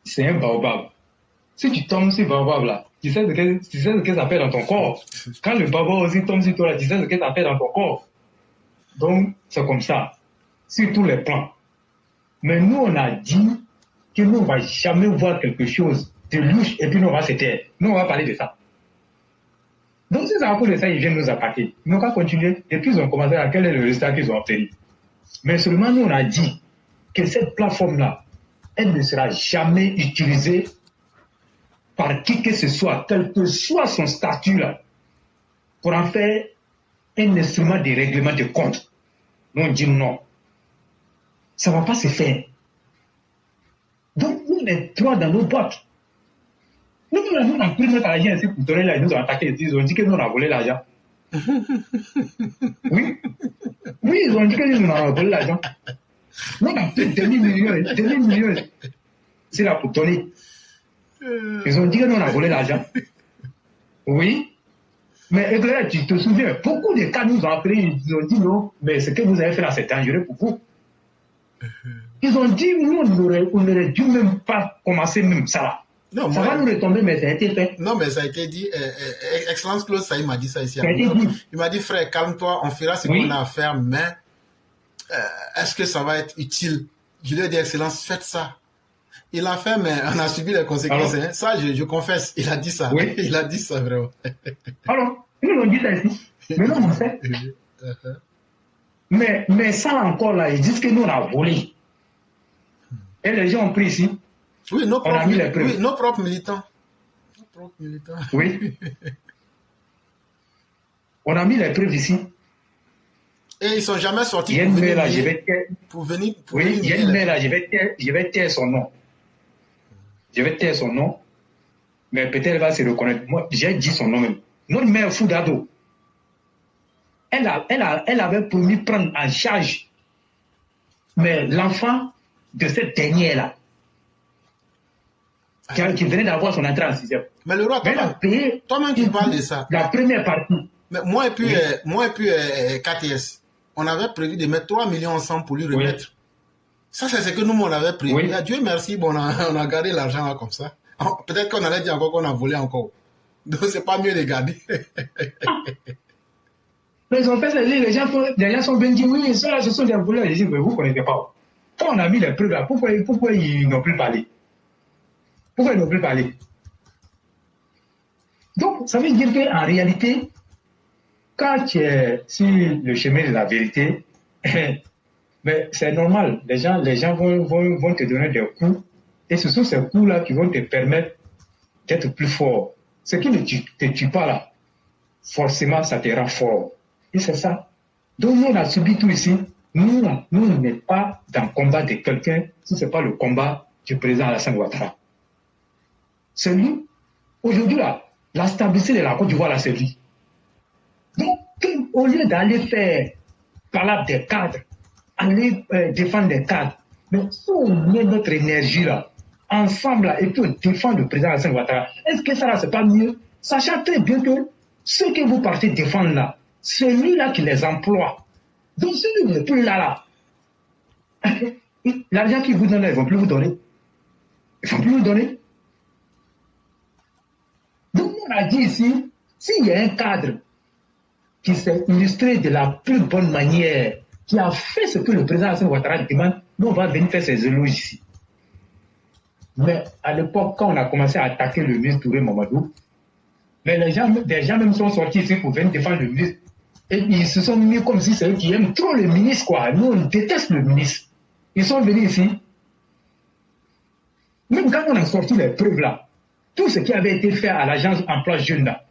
c'est un baobab. Si tu tombes sur baobab, là, tu sais ce que ça fait dans ton corps. Quand le baobab aussi tombe sur toi, là, tu sais ce que ça fait dans ton corps. Donc, c'est comme ça. Sur tous les plans. Mais nous, on a dit que nous, on ne va jamais voir quelque chose de louche et puis nous, on va se taire. Nous, on va parler de ça. Donc, si ça va pour de ça, ils viennent nous attaquer. Ils n'ont qu'à continuer. Et puis, ils ont commencé à quel est le résultat qu'ils ont obtenu. Mais seulement, nous, on a dit que cette plateforme-là, elle ne sera jamais utilisée par qui que ce soit, quel que soit son statut, là, pour en faire un instrument de règlement de compte. Nous, on dit non. Ça ne va pas se faire. Donc, nous, on est droit dans nos bottes. Nous, on a pris notre argent ici pour donner là, ils nous ont attaqué. Ils ont dit que nous, on a volé l'argent. Oui, ils ont dit que nous, on a volé l'argent. Nous, on a pris 2000 millions. C'est là pour donner. Ils ont dit que nous, on a volé l'argent. Oui. Mais là, tu te souviens, beaucoup de cas nous ont appelé, ils ont dit non, mais ce que vous avez fait là, c'est dangereux pour vous. Ils ont dit, nous, on n'aurait dû même pas commencer même ça là. Non, ça va nous retomber, mais ça a été fait. Non, mais ça a été dit. Excellence Claude Saïd m'a dit ça ici. Il m'a dit, frère, calme-toi, on fera ce qu'on a à faire, mais est-ce que ça va être utile? Je lui ai dit, Excellence, faites ça. Il a fait, mais on a subi les conséquences. Hein. Ça, je confesse, il a dit ça. Oui. Il a dit ça, vraiment. Alors, nous l'avons dit ça ici. Mais non, on sait. Mais ça encore là, ils disent que nous on a volé. Et les gens ont pris ici. Oui, nos propres militants. Oui. On a mis les preuves ici. Et ils sont jamais sortis Il y a une mail là, je vais taire. pour venir. Oui, il y a une mail là, je vais taire son nom. Je vais taire son nom, mais peut-être elle va se reconnaître. Moi, j'ai dit son nom même. Notre mère Foudado, elle avait promis prendre en charge mais l'enfant de cette dernière-là, qui venait d'avoir son entrée en 6e. Mais le roi, toi-même qui parles de ça. La première partie. Mais moi et puis KTS, on avait prévu de mettre 3 millions ensemble pour lui remettre. Oui. Ça, c'est ce que nous, on avait prévu. Oui. Dieu merci, bon, on a gardé l'argent là comme ça. Peut-être qu'on allait dire encore qu'on a volé encore. Donc, c'est pas mieux de garder. Mais ils ont fait ça, les gens sont venus dire, oui, ça, ce sont des voleurs. Ils disent, mais vous ne connaissez pas. Quand on a mis les preuves là, pourquoi ils n'ont plus parlé? Pourquoi ils n'ont plus parlé? Donc, ça veut dire qu'en réalité, quand tu es sur le chemin de la vérité, mais c'est normal. Les gens vont te donner des coups. Et ce sont ces coups-là qui vont te permettre d'être plus fort. Ce qui ne te tue pas là, forcément, ça te rend fort. Et c'est ça. Donc, nous, on a subi tout ici. Nous, on n'est pas dans le combat de quelqu'un si ce n'est pas le combat du président Alassane Ouattara. C'est lui. Aujourd'hui, là, la stabilité de la Côte d'Ivoire, là, c'est lui. Donc, au lieu d'aller faire palabre des cadres, aller défendre des cadres, mais si on met notre énergie là, ensemble là, et puis on défend le président Alassane Ouattara, est-ce que ça là, c'est pas mieux? Sachant très bien que ceux que vous partez défendre là, c'est lui là qui les emploie. Donc, si lui n'est plus là, l'argent qu'ils vous donnent là, ils ne vont plus vous donner. Ils ne vont plus vous donner. Donc, on a dit ici, s'il y a un cadre qui s'est illustré de la plus bonne manière, qui a fait ce que le président Alassane Ouattara demande, nous, on va venir faire ses éloges ici. Mais à l'époque, quand on a commencé à attaquer le ministre Touré Mamadou, mais des gens même sont sortis ici pour venir défendre le ministre. Et ils se sont mis comme si c'est eux qui aiment trop le ministre, quoi. Nous, on déteste le ministre. Ils sont venus ici. Même quand on a sorti les preuves là, tout ce qui avait été fait à l'agence emploi jeune là,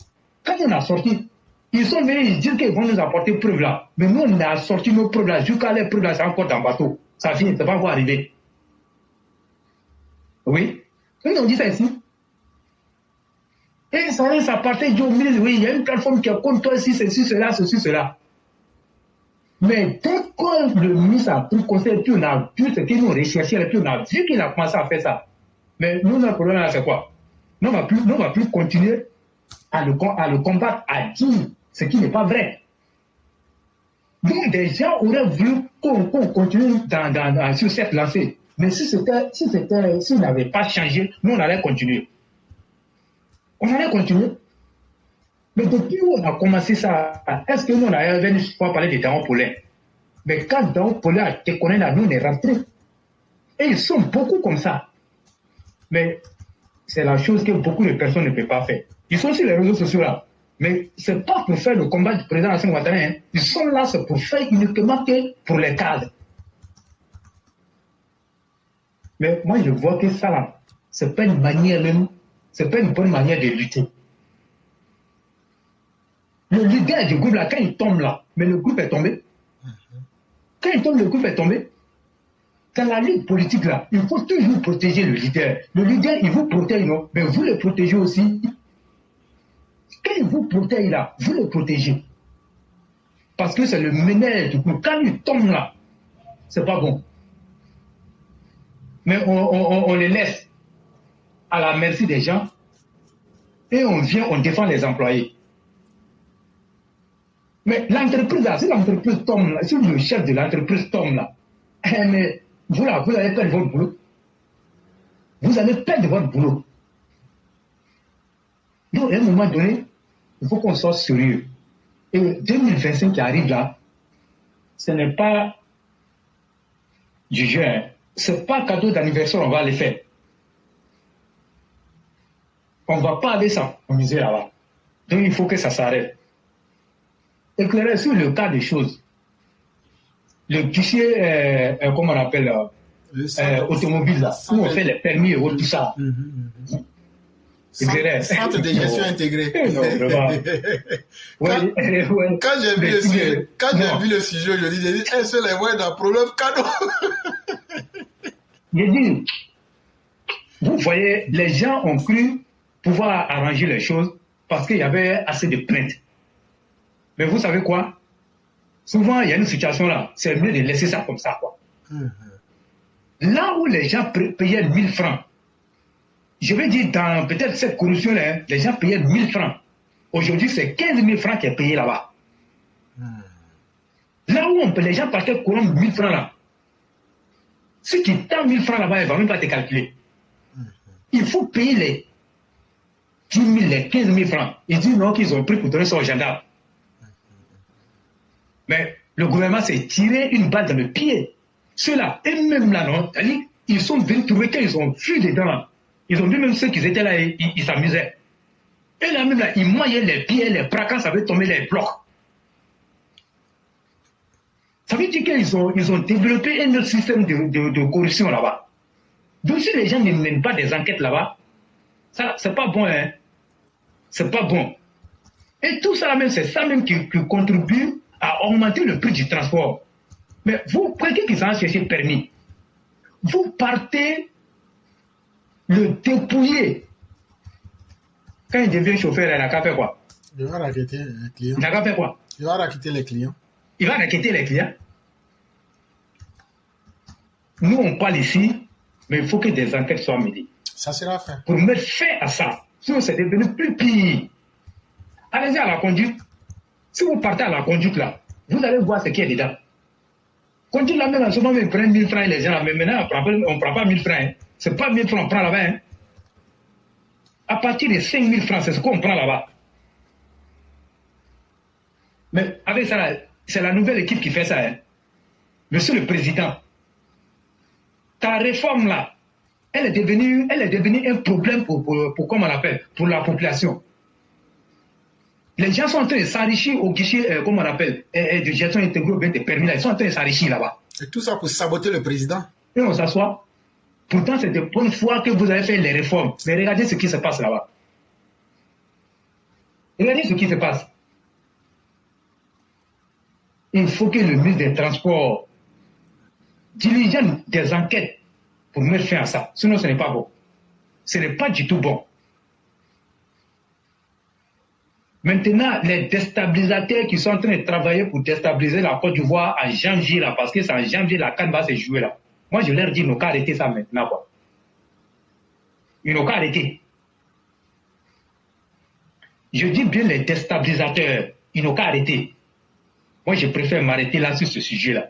quand on a sorti, ils sont venus dire qu'ils vont nous apporter preuves là. Mais nous, on a sorti nos preuves là. Jusqu'à les preuves là, c'est encore dans le bateau. Ça finit, ça va encore arriver. Oui. Ils ont dit ça ici. Et ça partait du milieu, oui, il y a une plateforme qui est contre toi, ceci, cela. Mais dès que le ministre a pris conseil, puis on a vu ce qu'il nous recherchait, et puis on a vu qu'il a commencé à faire ça. Mais nous, notre problème là, c'est quoi? Nous, on va plus continuer à le combattre, à dire ce qui n'est pas vrai. Donc, des gens auraient voulu qu'on continue sur cette lancée. Mais s'il n'avait pas changé, nous, on allait continuer. On allait continuer. Mais depuis où on a commencé ça, est-ce que nous, on avait venu parler de Daon Paulin? Mais quand Daon Paulin a déconné là, nous, on est rentrés. Et ils sont beaucoup comme ça. Mais c'est la chose que beaucoup de personnes ne peuvent pas faire. Ils sont sur les réseaux sociaux là. Mais ce n'est pas pour faire le combat du président Alassane Ouattara. Hein. Ils sont là, c'est pour faire uniquement que pour les cadres. Mais moi, je vois que ça là, ce n'est pas une manière même. Ce n'est pas une bonne manière de lutter. Le leader du groupe, là, quand il tombe là, mais le groupe est tombé. Quand il tombe, le groupe est tombé. Dans la lutte politique, là, il faut toujours protéger le leader. Le leader, il vous protège, non? Mais vous le protégez aussi. Quand il vous protège, là, vous le protégez. Parce que c'est le meneur du groupe. Quand il tombe là, c'est pas bon. Mais on les laisse à la merci des gens, et on vient, on défend les employés. Mais l'entreprise là, si l'entreprise tombe là, si le chef de l'entreprise tombe là, mais vous là, vous allez perdre votre boulot. Vous allez perdre votre boulot. Donc à un moment donné, il faut qu'on soit sérieux. Et 2025 qui arrive là, ce n'est pas du jeu, hein. Ce n'est pas cadeau d'anniversaire, on va les faire. On ne va pas aller s'amuser là-bas. Donc il faut que ça s'arrête. Éclairer sur le cas des choses. Le guichet, comment on appelle, automobile là, où on fait les permis et tout ça. Centre de gestion intégré. Non, vraiment. Quand j'ai vu le sujet aujourd'hui, j'ai dit, est-ce que les voix d'un problème cadeau? J'ai dit, vous voyez, les gens ont cru pouvoir arranger les choses parce qu'il y avait assez de plaintes. Mais vous savez quoi? Souvent, il y a une situation là, c'est mieux de laisser ça comme ça, quoi. Là où les gens payaient 1000 francs, je vais dire, dans peut-être cette corruption-là, les gens payaient 1000 francs. Aujourd'hui, c'est 15 000 francs qui est payé là-bas. Là où les gens partaient courant 1000 francs là, si tu tends 1000 francs là-bas, il ne va même pas te calculer. Il faut payer les 10 000, les 15 000 francs. Ils disent non, qu'ils ont pris pour donner ça aux gendarmes. Mais le gouvernement s'est tiré une balle dans le pied. Ceux-là, eux-mêmes là, non, ils sont venus trouver qu'ils ont fui dedans là. Ils ont vu même ceux qui étaient là, ils s'amusaient. Et là même là, ils moyaient les pieds, les bras quand ça avait tombé les blocs. Ça veut dire qu'ils ont développé un autre système de corruption là-bas. Donc si les gens ne mènent pas des enquêtes là-bas, ça c'est pas bon, hein. C'est pas bon. Et tout ça même, c'est ça même qui contribue à augmenter le prix du transport. Mais vous, quelqu'un qui s'en cherche permis, vous partez le dépouiller. Quand il devient chauffeur, il n'a qu'à faire quoi? Il va raqueter les clients. Il n'a qu'à faire quoi? Il va raqueter les clients. Il va raqueter les clients. Nous, on parle ici, mais il faut que des enquêtes soient menées. Ça sera fait. Pour mettre fin à ça, sinon c'est devenu plus pire. Allez-y à la conduite. Si vous partez à la conduite là, vous allez voir ce qu'il y a dedans. Conduite là même, en ce moment, ils prennent 1000 francs les gens là, mais maintenant, on ne prend pas 1000 francs. Hein. Ce n'est pas 1000 francs, on prend là-bas. Hein. À partir de 5000 francs, c'est ce qu'on prend là-bas. Mais avec ça, c'est la nouvelle équipe qui fait ça. Hein. Monsieur le Président, ta réforme là, elle est devenue un problème pour comment on l'appelle, pour la population. Les gens sont en train de s'enrichir au guichet, comment on appelle, de gestion intégrée des permis là, ils sont en train de s'enrichir là-bas. Et tout ça pour saboter le président. Et on s'assoit. Pourtant, c'est de bonne foi que vous avez fait les réformes. Mais regardez ce qui se passe là-bas. Regardez ce qui se passe. Il faut que le ministre des Transports diligente des enquêtes pour mettre fin à ça. Sinon, ce n'est pas bon. Ce n'est pas du tout bon. Maintenant, les déstabilisateurs qui sont en train de travailler pour déstabiliser la Côte d'Ivoire en janvier, là, parce que c'est en janvier, la CAN va se jouer là. Moi, je leur dis, ils n'ont qu'à arrêter ça maintenant, quoi. Ils n'ont qu'à arrêter. Je dis bien les déstabilisateurs, ils n'ont qu'à arrêter. Moi, je préfère m'arrêter là sur ce sujet-là.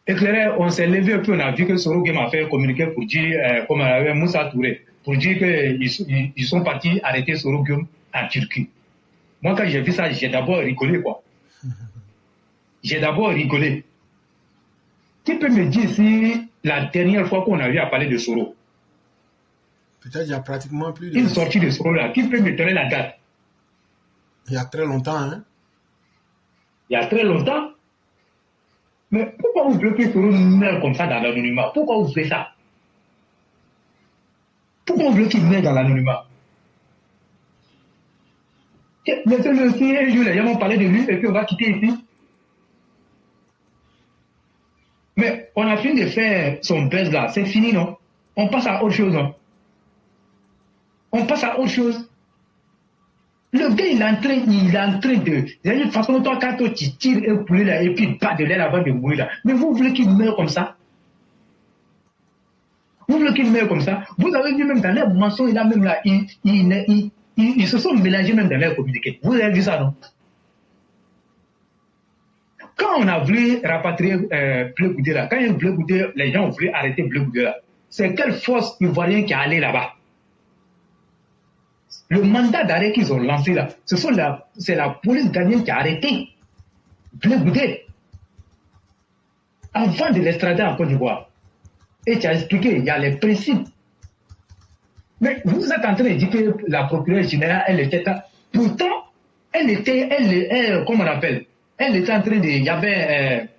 Éclairé, on s'est levé et puis on a vu que Soro Game a fait un communiqué pour dire, comme avait Moussa Touré, pour dire qu'ils sont partis arrêter Soro Game en Turquie. Moi, quand j'ai vu ça, j'ai d'abord rigolé, quoi. J'ai d'abord rigolé. Qui peut me dire si la dernière fois qu'on a eu à parler de Soro? Peut-être il y a pratiquement plus de... Une sortie de Soro là, qui peut me donner la date? Il y a très longtemps, hein? Il y a très longtemps. Mais pourquoi vous bloquez Soro meurt comme ça dans l'anonymat? Pourquoi vous faites ça? Pourquoi vous bloquez meurt dans l'anonymat? Laissez-le aussi, un jour les gens vont parler de lui et puis on va quitter ici. Mais on a fini de faire son buzz là, c'est fini, non? On passe à autre chose, non? On passe à autre chose. Le gars, il est en train de... Il y a une façon, toi, quand tu tires un poulet là, et puis il bat de l'air avant de mourir là. Mais vous voulez qu'il meure comme ça? Vous voulez qu'il meure comme ça? Vous avez vu même dans les mensonges, là, même là, ils se sont mélangés même dans leur communiqué. Vous avez vu ça, non? Quand on a voulu rapatrier Bleu Goudé là, quand il y a eu Bleu Goudé, les gens ont voulu arrêter Bleu Goudé là. C'est quelle force ivoirienne qui est allée là-bas? Le mandat d'arrêt qu'ils ont lancé là, c'est la police ghanéenne qui a arrêté Bleu Goudé avant de l'extrader en Côte d'Ivoire. Et tu as expliqué, il y a les principes. Mais vous êtes en train de dire que la procureure générale, elle était là. Pourtant, comment on appelle? Elle était en train de... Il y avait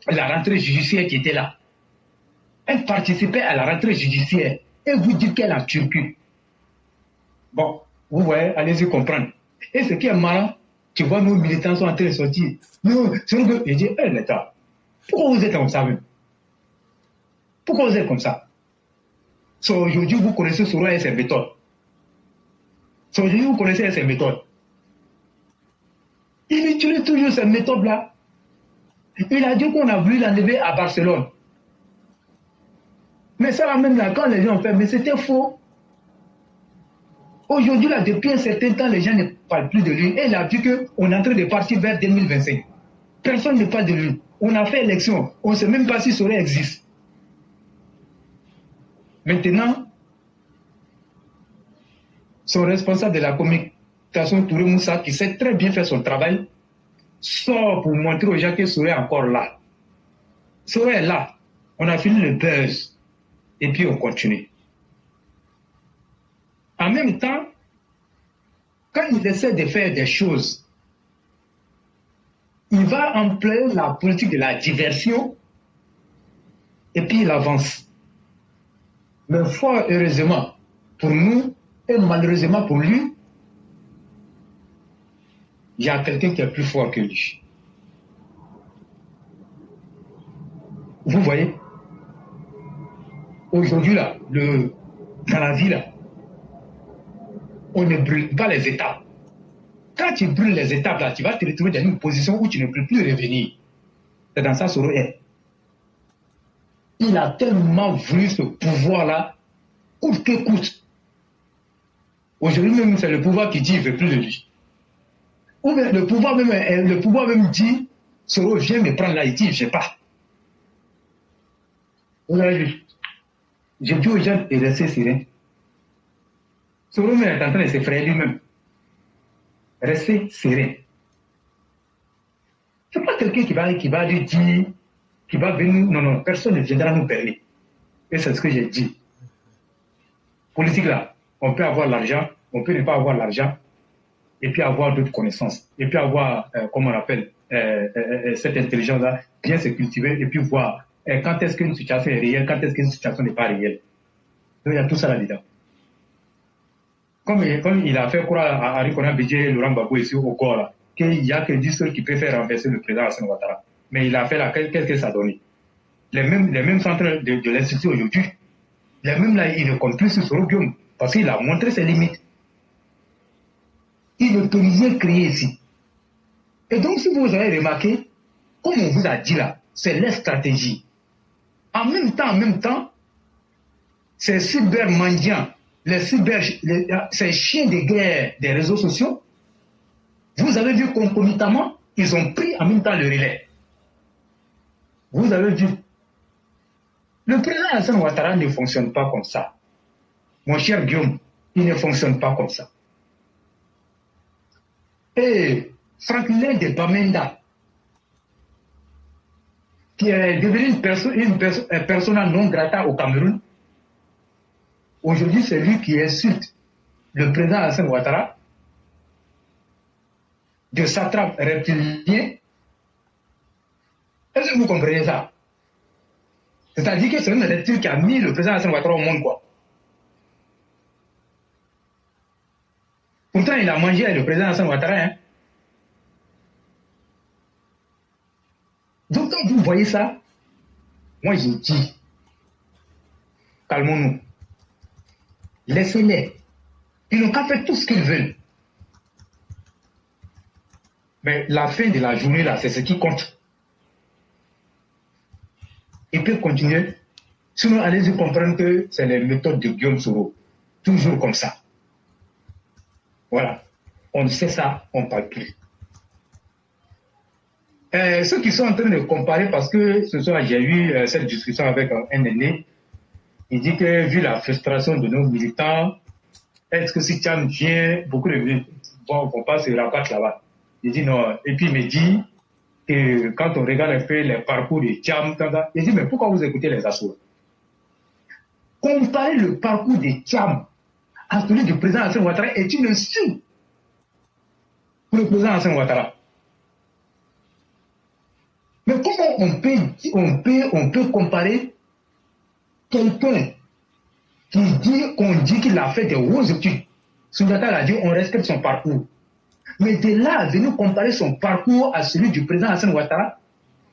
la rentrée judiciaire qui était là. Elle participait à la rentrée judiciaire. Et vous dites qu'elle est en Turquie. Bon, vous voyez, allez-y comprendre. Et ce qui est marrant, tu vois, nos militants sont en train de sortir. Nous, je dis, l'État, pourquoi vous êtes comme ça même? Pourquoi vous êtes comme ça? Aujourd'hui, vous connaissez Soro et ses méthodes. Aujourd'hui, vous connaissez ses méthodes. Il utilise toujours ces méthodes-là. Il a dit qu'on a voulu l'enlever à Barcelone. Mais ça là même là, quand les gens ont fait, mais c'était faux. Aujourd'hui, là, depuis un certain temps, les gens ne parlent plus de lui. Et il a dit qu'on est en train de partir vers 2025. Personne ne parle de lui. On a fait élection. On ne sait même pas si Soro existe. Maintenant, son responsable de la communication, Touré Moussa, qui sait très bien faire son travail, sort pour montrer aux gens que Soro est encore là. Soro est là. On a fini le buzz. Et puis on continue. En même temps, quand il essaie de faire des choses, il va employer la politique de la diversion et puis il avance. Mais fort heureusement pour nous et malheureusement pour lui, il y a quelqu'un qui est plus fort que lui. Vous voyez, aujourd'hui là, dans la vie là, on ne brûle pas les étapes. Quand tu brûles les étapes là, tu vas te retrouver dans une position où tu ne peux plus revenir. C'est dans ça Soro est. Il a tellement voulu ce pouvoir-là, coûte que coûte. Aujourd'hui même, c'est le pouvoir qui dit qu'il ne veut plus de lui. Ou bien le pouvoir même dit, Soro vient me prendre là, il dit, je ne sais pas. Vous avez vu. J'ai dit aux gens de rester serein. Soro même est en train de s'effrayer lui-même. Restez serein. Ce n'est pas quelqu'un qui va lui dire, qui va venir, non, personne ne viendra nous parler. Et c'est ce que j'ai dit. Politique là, on peut avoir l'argent, on peut ne pas avoir l'argent, et puis avoir d'autres connaissances, et puis avoir, comment on appelle, cette intelligence-là, bien se cultiver, et puis voir quand est-ce qu'une situation est réelle, quand est-ce qu'une situation n'est pas réelle. Donc il y a tout ça là-dedans. Comme il a fait croire à Rikona Bédié et Laurent Gbagbo ici au corps, là, qu'il n'y a que 10 seuls qui préfèrent renverser le président Alassane Ouattara. Mais il a fait là, qu'est-ce que ça a donné? Les mêmes centres de l'institut aujourd'hui, les mêmes là, ils ne comptent plus sur Soro Guillaume, parce qu'il a montré ses limites. Il ne peut rien créer ici. Et donc, si vous avez remarqué, comme on vous a dit là, c'est leur stratégie. En même temps, ces cybermendiants, ces chiens de guerre des réseaux sociaux, vous avez vu concomitamment, ils ont pris en même temps le relais. Vous avez vu. Le président Alassane Ouattara ne fonctionne pas comme ça. Mon cher Guillaume, il ne fonctionne pas comme ça. Et Franklin de Bamenda, qui est devenu une persona non grata au Cameroun, aujourd'hui c'est lui qui insulte le président Alassane Ouattara, de satrape reptilien. Est-ce que vous comprenez ça? C'est-à-dire que c'est un reptile qui a mis le président Alassane Ouattara au monde, quoi. Pourtant, il a mangé avec le président Alassane Ouattara, hein. Donc, quand vous voyez ça, moi, je dis, calmons-nous. Laissez-les. Ils n'ont qu'à faire tout ce qu'ils veulent. Mais la fin de la journée, là, c'est ce qui compte. Ils peuvent continuer. Sinon, allez-y comprendre que c'est les méthodes de Guillaume Soro. Toujours comme ça. Voilà. On sait ça, on ne parle plus. Ceux qui sont en train de comparer, parce que ce soir, j'ai eu cette discussion avec un aîné, il dit que vu la frustration de nos militants, est-ce que si Tcham vient, beaucoup de militants vont pas se rabattre là-bas. Il dit non. Et puis il me dit que quand on regarde un peu les parcours de Tcham, il dit mais pourquoi vous écoutez les assos? Comparer le parcours de Tcham à celui du président Alassane Ouattara est une insulte pour le président Alassane Ouattara. Mais comment on peut comparer quelqu'un qu'on dit qu'il a fait des hautes études Soundiata l'a dit, on respecte son parcours. Mais de là à venir comparer son parcours à celui du président Hassan Ouattara,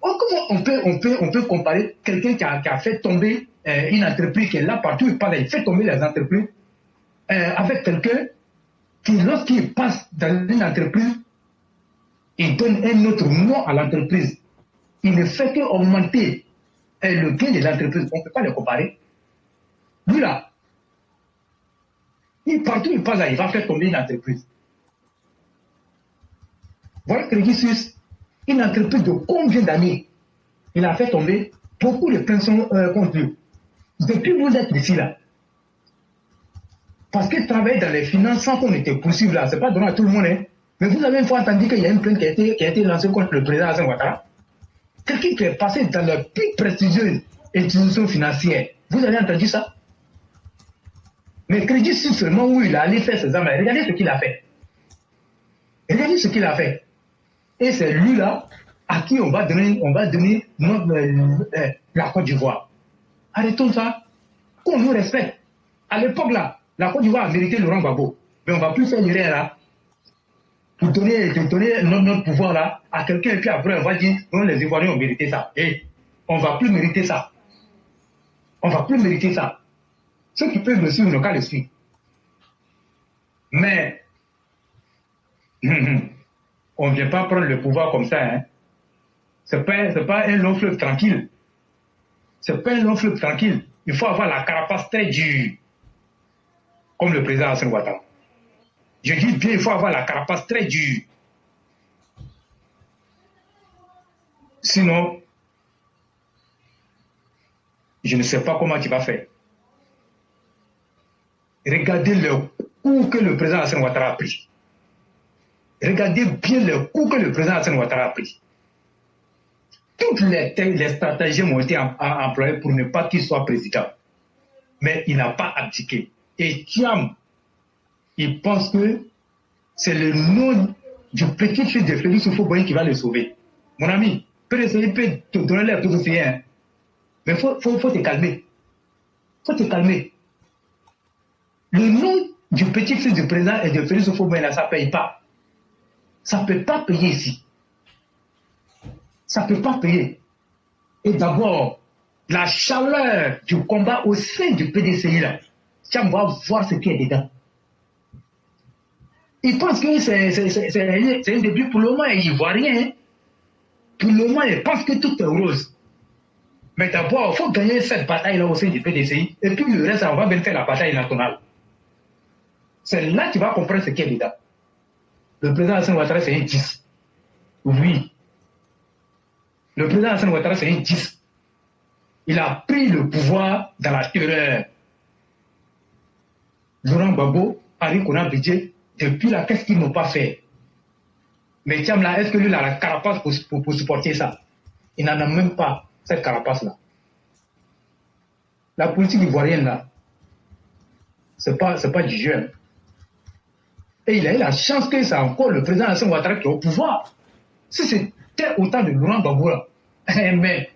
comment on peut comparer quelqu'un qui a fait tomber une entreprise qui est là partout, il fait tomber les entreprises, avec quelqu'un qui, lorsqu'il passe dans une entreprise, il donne un autre nom à l'entreprise. Il ne fait qu'augmenter le gain de l'entreprise. On ne peut pas les comparer. Lui là, partout il passe, il va faire tomber une entreprise. Voilà Crédit Suisse, une entreprise de combien d'années il a fait tomber beaucoup de personnes contre lui. Depuis vous êtes ici là. Parce qu'il travaille dans les finances sans qu'on était poursuivi là, c'est pas donné à tout le monde. Hein. Mais vous avez une fois entendu qu'il y a une plainte qui a été lancée contre le président Hassan Ouattara. Quelqu'un qui est passé dans la plus prestigieuse institution financière. Vous avez entendu ça? Mais Crédit Suisse seulement où il a allé faire ses armes, regardez ce qu'il a fait. Regardez ce qu'il a fait. Et c'est lui là à qui on va donner la Côte d'Ivoire. Arrêtons ça. Qu'on nous respecte. À l'époque là, la Côte d'Ivoire a mérité Laurent Gbagbo. Mais on ne va plus faire l'erreur là. Pour donner notre pouvoir là à quelqu'un et puis après on va dire non, les Ivoiriens ont mérité ça. Et on ne va plus mériter ça. On ne va plus mériter ça. Ceux qui peuvent le suivre n'ont qu'à le suivre. Mais on ne vient pas prendre le pouvoir comme ça. Hein. Ce n'est pas un long fleuve tranquille. Ce n'est pas un long fleuve tranquille. Il faut avoir la carapace très dure. Comme le président Hassan Ouattara. Je dis bien, il faut avoir la carapace très dure. Sinon, je ne sais pas comment tu vas faire. Regardez le coup que le président Hassan Ouattara a pris. Regardez bien le coup que le président Hassan Ouattara a pris. Toutes les stratégies ont été employées pour ne pas qu'il soit président. Mais il n'a pas abdiqué. Et Thiam, il pense que c'est le nom du petit fils de Félix Houphouët-Boigny qui va le sauver. Mon ami, peut te donner l'air tout aussi, hein. Mais il faut te calmer. Il faut te calmer. Le nom du petit fils du président et de Félix Houphouët-Boigny, ça ne paye pas. Ça ne peut pas payer ici. Ça ne peut pas payer. Et d'abord, la chaleur du combat au sein du PDCI, là, on va voir ce qui est dedans. Il pense que c'est un début pour le moment, il ne voit rien. Pour le moment, il pense que tout est rose. Mais d'abord, il faut gagner cette bataille-là au sein du PDCI. Et puis le reste, on va bien faire la bataille nationale. C'est là que tu vas comprendre ce qui est dedans. Le président Hassan Ouattara, c'est un 10. Oui. Le président Hassan Ouattara, c'est un 10. Il a pris le pouvoir dans la terreur. Laurent Gbagbo, Henri Konan Bédié, depuis là, qu'est-ce qu'ils n'ont pas fait? Mais Thiam là, est-ce que lui il a la carapace pour supporter ça? Il n'en a même pas, cette carapace-là. La politique ivoirienne là, c'est pas du jeu. Et il a eu la chance que c'est encore le président Hassan Ouattara qui est au pouvoir. Si c'était autant de Laurent Gbagbo là, mais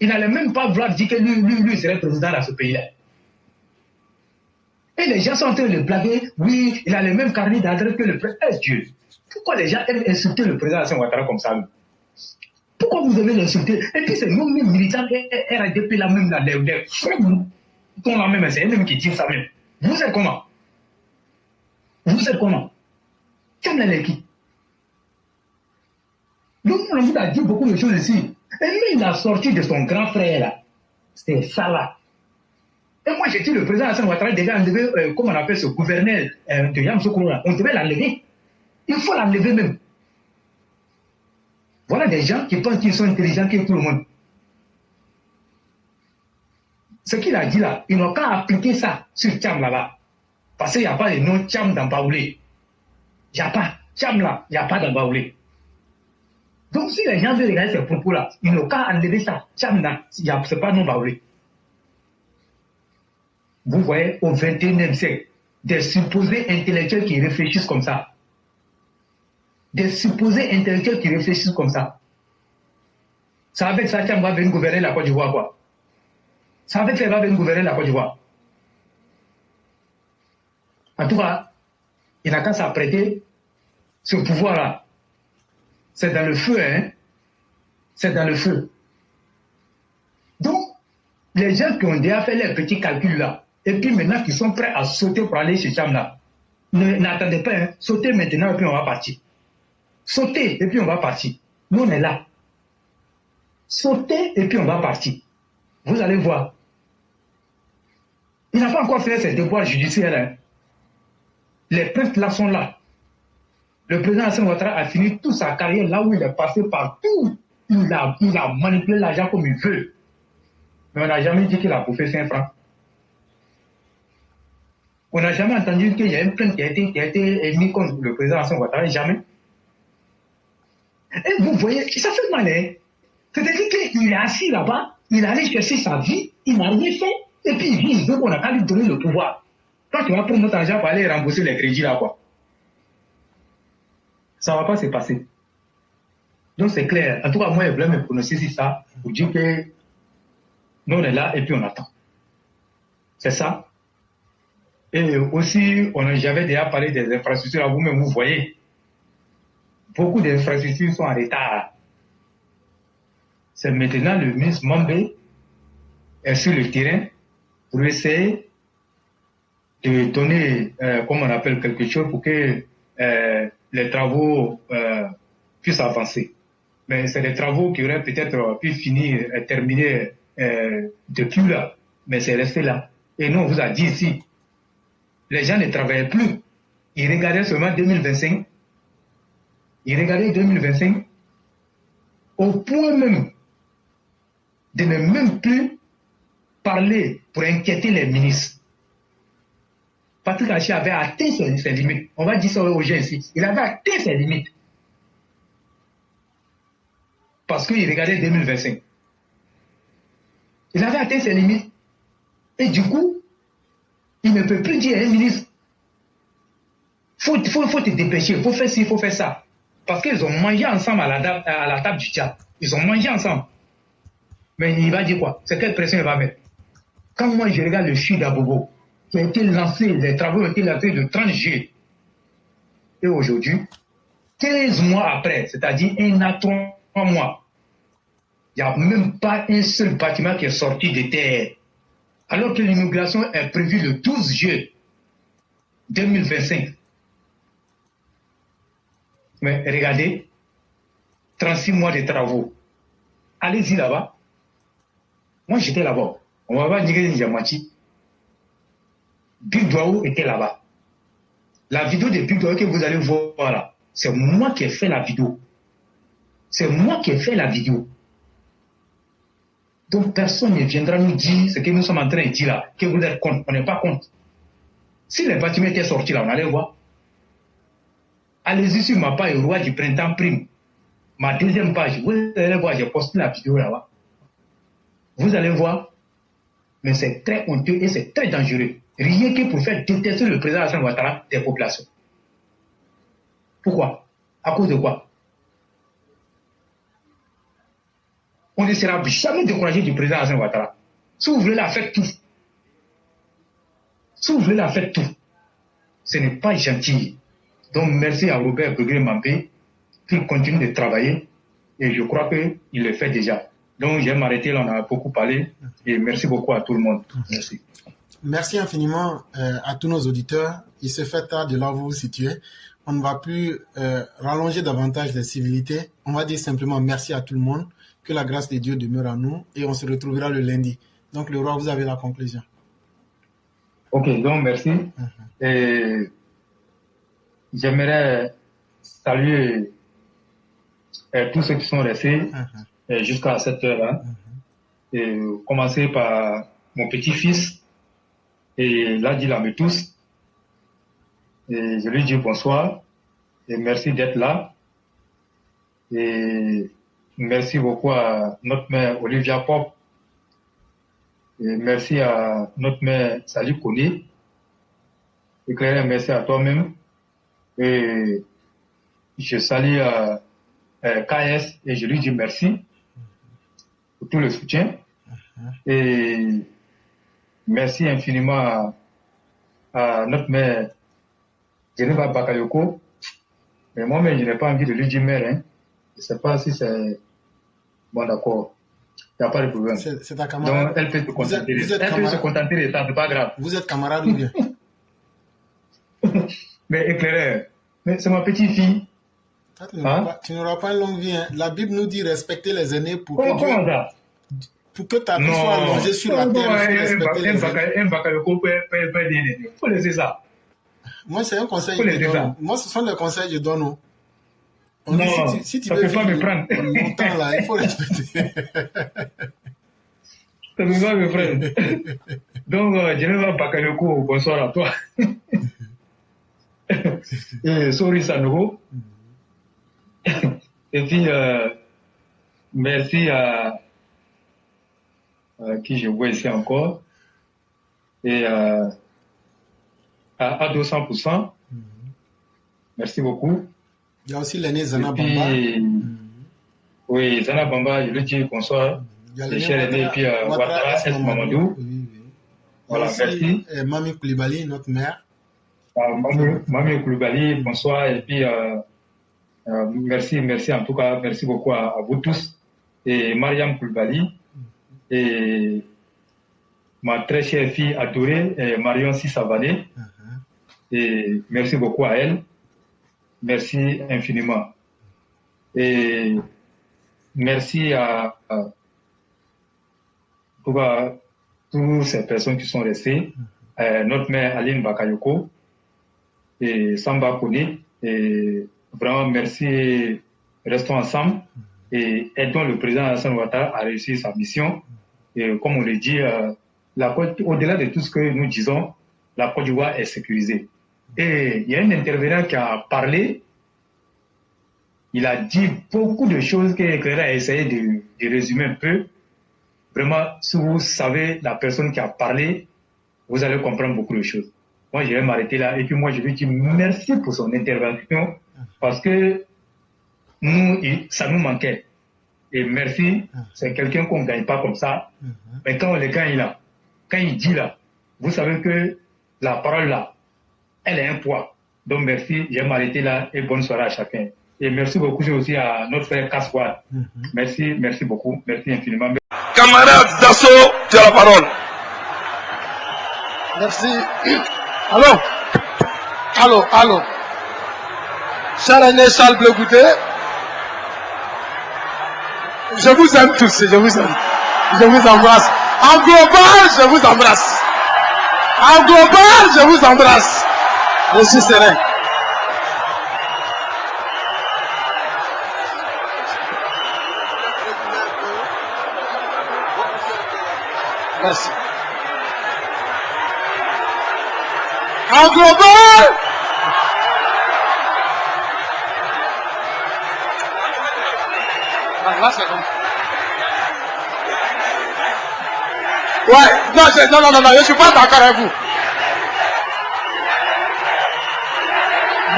il n'allait même pas vouloir dire que lui serait président dans ce pays-là. Et les gens sont en train de le blaguer. Oui, il a le même carnet d'adresse que le président. Dieu, pourquoi les gens aiment insulter le président Hassan Ouattara comme ça? Pourquoi vous aimez l'insulter? Et puis c'est nous-mêmes militants et RDP là même, les frères, qu'on l'a même, c'est eux-mêmes qui disent ça même. Vous êtes comment? Vous êtes comment? Tiens, les qui? Donc, on vous a dit beaucoup de choses ici. Et lui, il a sorti de son grand frère là. C'est ça là. Et moi, j'ai dit, le président Hassan Ouattara devait enlever, comment on appelle ce gouverneur de Yamoussoukro là. On devait l'enlever. Il faut l'enlever même. Voilà des gens qui pensent qu'ils sont intelligents que tout le monde. Ce qu'il a dit là, ils n'ont qu'à appliquer ça sur Thiam là-bas. Parce qu'il n'y a pas de nom Thiam dans Baoulé. Il n'y a pas. Thiam là, il n'y a pas dans Baoulé. Donc si les gens veulent regarder ces propos là, ils n'ont qu'à enlever ça. Thiam là, ce n'est pas nom Baoulé. Vous voyez, au XXIe siècle, des supposés intellectuels qui réfléchissent comme ça. Des supposés intellectuels qui réfléchissent comme ça. Ça avec ça, Thiam va venir gouverner la Côte d'Ivoire, quoi. Ça avec ça, il va venir gouverner la Côte d'Ivoire. En tout cas, il n'a qu'à s'apprêter ce pouvoir-là. C'est dans le feu, hein. C'est dans le feu. Donc, les gens qui ont déjà fait leurs petits calculs là, et puis maintenant qui sont prêts à sauter pour aller chez Cham là, n'attendez pas, hein. Sautez maintenant et puis on va partir. Sautez et puis on va partir. Nous on est là. Sautez et puis on va partir. Vous allez voir. Il n'a pas encore fait ses devoirs judiciaires. Hein. Les preuves là sont là. Le président Alassane Ouattara a fini toute sa carrière là où il est passé partout. Il a manipulé l'argent comme il veut. Mais on n'a jamais dit qu'il a bouffé 5 francs. On n'a jamais entendu qu'il y a une plainte qui a été émise contre le président Alassane Ouattara. Jamais. Et vous voyez, ça fait mal. Hein? C'est-à-dire qu'il est assis là-bas, il allait chercher sa vie, il n'a rien fait, et puis il veut qu'on a qu'à lui donner le pouvoir. Toi, tu vas prendre notre argent pour aller rembourser les crédits là, quoi. Ça ne va pas se passer. Donc c'est clair. En tout cas, moi, je voulais me prononcer sur ça pour dire que nous, on est là et puis on attend. C'est ça. Et aussi, j'avais déjà parlé des infrastructures. Vous-même, vous voyez, beaucoup d'infrastructures sont en retard. C'est maintenant le ministre Mambé est sur le terrain pour essayer de donner, comme on appelle quelque chose, pour que les travaux puissent avancer. Mais c'est des travaux qui auraient peut-être pu finir, terminer depuis là. Mais c'est resté là. Et nous, on vous a dit ici, les gens ne travaillaient plus. Ils regardaient seulement 2025. Ils regardaient 2025 au point même de ne même plus parler pour inquiéter les ministres. Patrick Hachi avait atteint ses limites. On va dire ça aux gens ici. Il avait atteint ses limites. Parce qu'il regardait 2025. Il avait atteint ses limites. Et du coup, il ne peut plus dire à un ministre, faut te dépêcher, il faut faire ci, il faut faire ça. Parce qu'ils ont mangé ensemble à la table du Tchad. Ils ont mangé ensemble. Mais il va dire quoi? C'est quelle pression il va mettre? Quand moi je regarde le CHU d'Abobo, qui a été lancé, les travaux ont été lancés le 30 juillet. Et aujourd'hui, 15 mois après, c'est-à-dire 1 à 3 mois, il n'y a même pas un seul bâtiment qui est sorti de terre. Alors que l'inauguration est prévue le 12 juillet 2025. Mais regardez, 36 mois de travaux. Allez-y là-bas. Moi, j'étais là-bas. On va pas dire que Njamati. Big Douaou était là-bas. La vidéo de Big Douaou que vous allez voir là, c'est moi qui ai fait la vidéo. C'est moi qui ai fait la vidéo. Donc, personne ne viendra nous dire ce que nous sommes en train de dire là, que vous êtes contre. On n'est pas contre. Si les bâtiments étaient sortis là, on allait voir. Allez-y sur ma page Roi du Printemps Prime. Ma deuxième page, vous allez voir, j'ai posté la vidéo là-bas. Vous allez voir. Mais c'est très honteux et c'est très dangereux. Rien que pour faire détester le président Alassane Ouattara des populations. Pourquoi? À cause de quoi? On ne sera jamais découragé du président Alassane Ouattara. Si vous voulez la faire tout. Si vous voulez la faire tout. Ce n'est pas gentil. Donc merci à Robert Begré-Mambé qui continue de travailler et je crois qu'il le fait déjà. Donc je vais m'arrêter là, on a beaucoup parlé et merci beaucoup à tout le monde. Merci. Merci infiniment à tous nos auditeurs. Il se fait tard de là où vous vous situez. On ne va plus rallonger davantage les civilités. On va dire simplement merci à tout le monde. Que la grâce de Dieu demeure à nous et on se retrouvera le lundi. Donc le roi, vous avez la conclusion. Ok, donc merci. Et j'aimerais saluer tous ceux qui sont restés jusqu'à cette heure-là. Et commencer par mon petit-fils et Ladi Lametous. Et je lui dis bonsoir et merci d'être là. Et merci beaucoup à notre mère Olivia Pop. Et merci à notre mère Sali Kone. Et Claire, merci à toi-même. Et je salue KS et je lui dis merci pour tout le soutien. Et merci infiniment à notre mère Geneva Bakayoko. Mais moi-même, je n'ai pas envie de lui dire mère. Hein. Je ne sais pas si c'est... Bon, d'accord. Il n'y a pas de problème. C'est ta camarade. Donc, elle peut se contenter. Elle peut se contenter de ça, c'est pas grave. Vous êtes camarade ou bien? Mais éclaireur, mais c'est ma petite fille. Tu n'auras pas une longue vie. Hein. La Bible nous dit respecter les aînés pour comment ça? Pour que ta vie soit allongée sur la terre. Il faut respecter les aînés. Il faut laisser ça. Moi, c'est un conseil que je donne. Moi, ce sont des conseils que je donne. On non, dit, si tu ça veux ne peut pas me prendre. Longtemps, là, il faut respecter. Ça ne peut pas me prendre. Donc, Geneva Bakayoko, bonsoir à toi. Et Sori Sanogo. Et puis, merci à qui je vois ici encore. Et à 200%. Merci beaucoup. Il y a aussi l'aîné Zana Bamba. Oui, Zana Bamba, je lui dis bonsoir. Les chers aînés, et puis Ouattara S. Mamadou. Voilà, merci. Mami Koulibaly, notre mère. Mami Koulibaly, bonsoir. Et puis, merci en tout cas, merci beaucoup à vous tous. Et Mariam Koulibaly. Et ma très chère fille adorée, Marion Sissavané. Et merci beaucoup à elle. Merci infiniment. Et merci à toutes ces personnes qui sont restées. Notre mère Aline Bakayoko et Samba Kone. Et vraiment merci. Restons ensemble et aidons le président Alassane Ouattara à réussir sa mission. Et comme on le dit, au-delà de tout ce que nous disons, la Côte d'Ivoire est sécurisée. Et il y a un intervenant qui a parlé, il a dit beaucoup de choses que Éclaireur a essayé de résumer un peu. Vraiment, si vous savez la personne qui a parlé, vous allez comprendre beaucoup de choses. Moi, je vais m'arrêter là et puis moi, je lui dis merci pour son intervention parce que ça nous manquait. Et merci, c'est quelqu'un qu'on ne gagne pas comme ça. Mais quand on le gagne là, quand il dit là, vous savez que la parole là, elle a un poids. Donc merci, je vais m'arrêter là et bonne soirée à chacun. Et merci beaucoup aussi à notre frère Kaswad. Merci beaucoup, merci infiniment. Camarade Dasso, tu as la parole. Merci. Allô. Cher aîné Charles Bleu Goudé, je vous aime tous, je vous aime. Je vous embrasse. En global, je vous embrasse. En global, je vous embrasse. Je suis serein. Merci. En global, là, c'est bon. Ouais, non, je ne suis pas d'accord avec vous.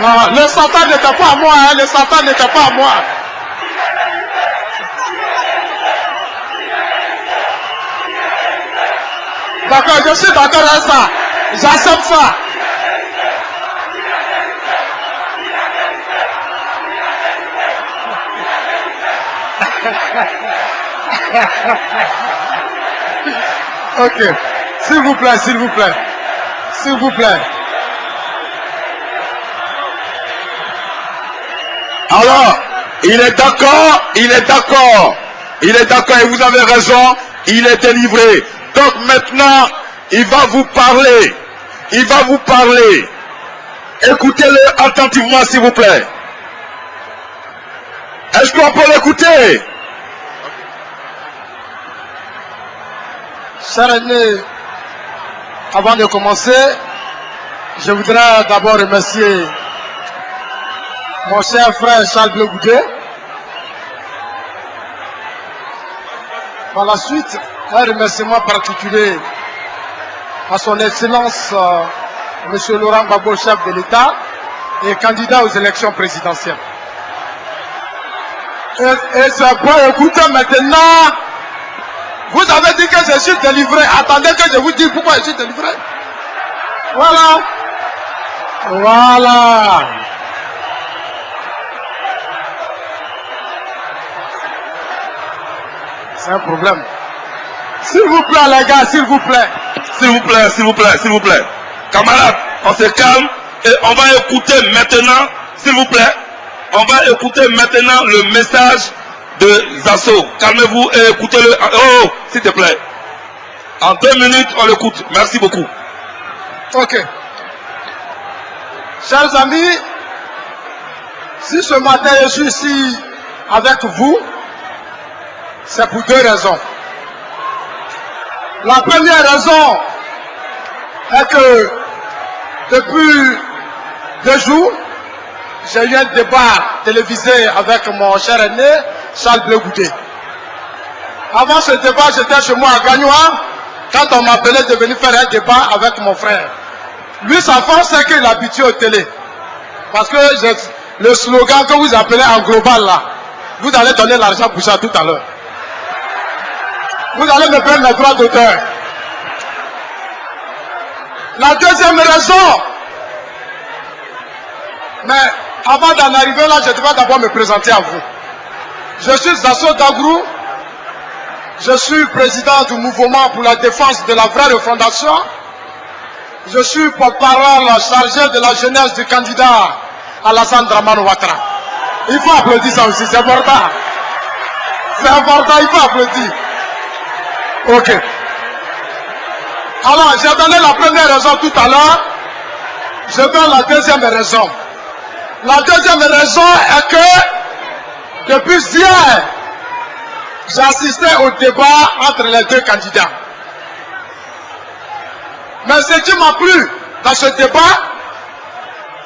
Non, le Satan n'était pas à moi, hein, le Satan n'était pas à moi. D'accord, je suis d'accord avec ça. J'accepte ça. Ok, s'il vous plaît. Alors, il est d'accord et vous avez raison, il est délivré. Donc maintenant, il va vous parler. Écoutez-le attentivement, s'il vous plaît. Est-ce qu'on peut l'écouter? Cher aîné, avant de commencer, je voudrais d'abord remercier mon cher frère Charles Bleu Goudé. Par la suite, un remerciement particulier à son Excellence M. Laurent Gbagbo, chef de l'État et candidat aux élections présidentielles. Et c'est pour écouter maintenant. Vous avez dit que je suis délivré. Attendez que je vous dise pourquoi je suis délivré. Voilà. Voilà. C'est un problème. S'il vous plaît, les gars, s'il vous plaît. S'il vous plaît, s'il vous plaît, s'il vous plaît. Camarades, on se calme et on va écouter maintenant, s'il vous plaît, on va écouter maintenant le message de Zasso. Calmez-vous et écoutez-le. Oh, s'il te plaît. En 2 minutes, on l'écoute. Merci beaucoup. Ok. Chers amis, si ce matin je suis ici avec vous, c'est pour 2 raisons. La première raison est que depuis 2 jours, j'ai eu un débat télévisé avec mon cher aîné, Charles Blé Goudé. Avant ce débat, j'étais chez moi à Gagnoa, quand on m'appelait de venir faire un débat avec mon frère. Lui, sa force, c'est qu'il est habitué aux télé. Parce que le slogan que vous appelez en global là, vous allez donner l'argent pour ça tout à l'heure. Vous allez me prendre les droits d'auteur. La deuxième raison, mais avant d'en arriver là, je devrais d'abord me présenter à vous. Je suis Zasso Dagrou, je suis président du mouvement pour la défense de la vraie refondation. Je suis porte-parole chargé de la jeunesse du candidat Alassane Dramane Ouattara. Il faut applaudir ça aussi, c'est important. C'est important, il faut applaudir. Ok. Alors, j'ai donné la première raison tout à l'heure. Je donne la deuxième raison. La deuxième raison est que, depuis hier, j'ai assisté au débat entre les 2 candidats. Mais ce qui m'a plu dans ce débat,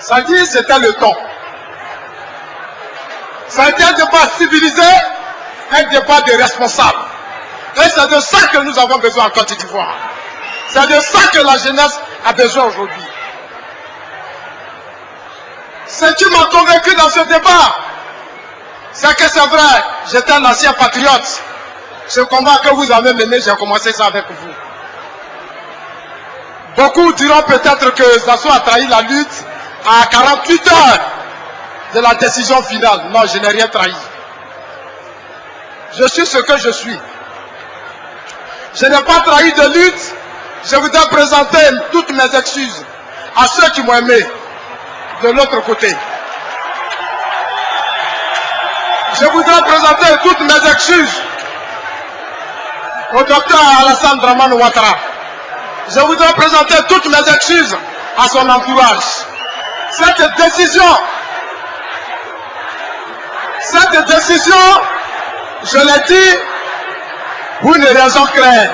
ça dit c'était le ton. Ça a été un débat civilisé, un débat de responsables. Et c'est de ça que nous avons besoin en Côte d'Ivoire. C'est de ça que la jeunesse a besoin aujourd'hui. Ce qui m'a convaincu dans ce débat, c'est que c'est vrai, j'étais un ancien patriote. Ce combat que vous avez mené, j'ai commencé ça avec vous. Beaucoup diront peut-être que Zasso a trahi la lutte à 48 heures de la décision finale. Non, je n'ai rien trahi. Je suis ce que je suis. Je n'ai pas trahi de lutte. Je voudrais présenter toutes mes excuses à ceux qui m'ont aimé de l'autre côté. Je voudrais présenter toutes mes excuses au docteur Alassane Dramane Ouattara. Je voudrais présenter toutes mes excuses à son entourage. Cette décision, je l'ai dit pour une raison claire.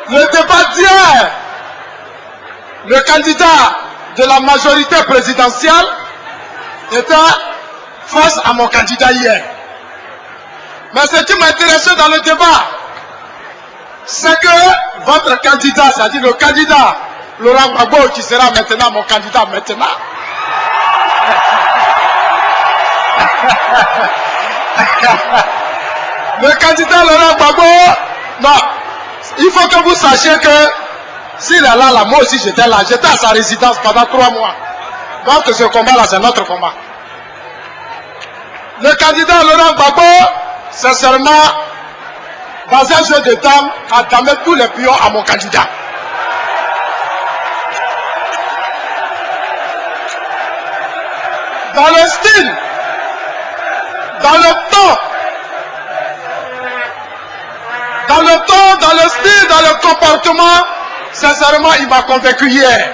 Le débat d'hier, le candidat de la majorité présidentielle était face à mon candidat hier. Mais ce qui m'a intéressé dans le débat, c'est que votre candidat, c'est-à-dire le candidat Laurent Gbagbo, qui sera maintenant mon candidat maintenant, le candidat Laurent Gbagbo, non, il faut que vous sachiez que s'il est là, moi aussi j'étais là, j'étais à sa résidence pendant 3 mois. Donc ce combat-là, c'est notre combat. Le candidat Laurent Gbagbo, sincèrement, dans un jeu de dames, a damé tous les pions à mon candidat. Dans le style, dans le temps, dans le style, dans le comportement, sincèrement, il m'a convaincu hier.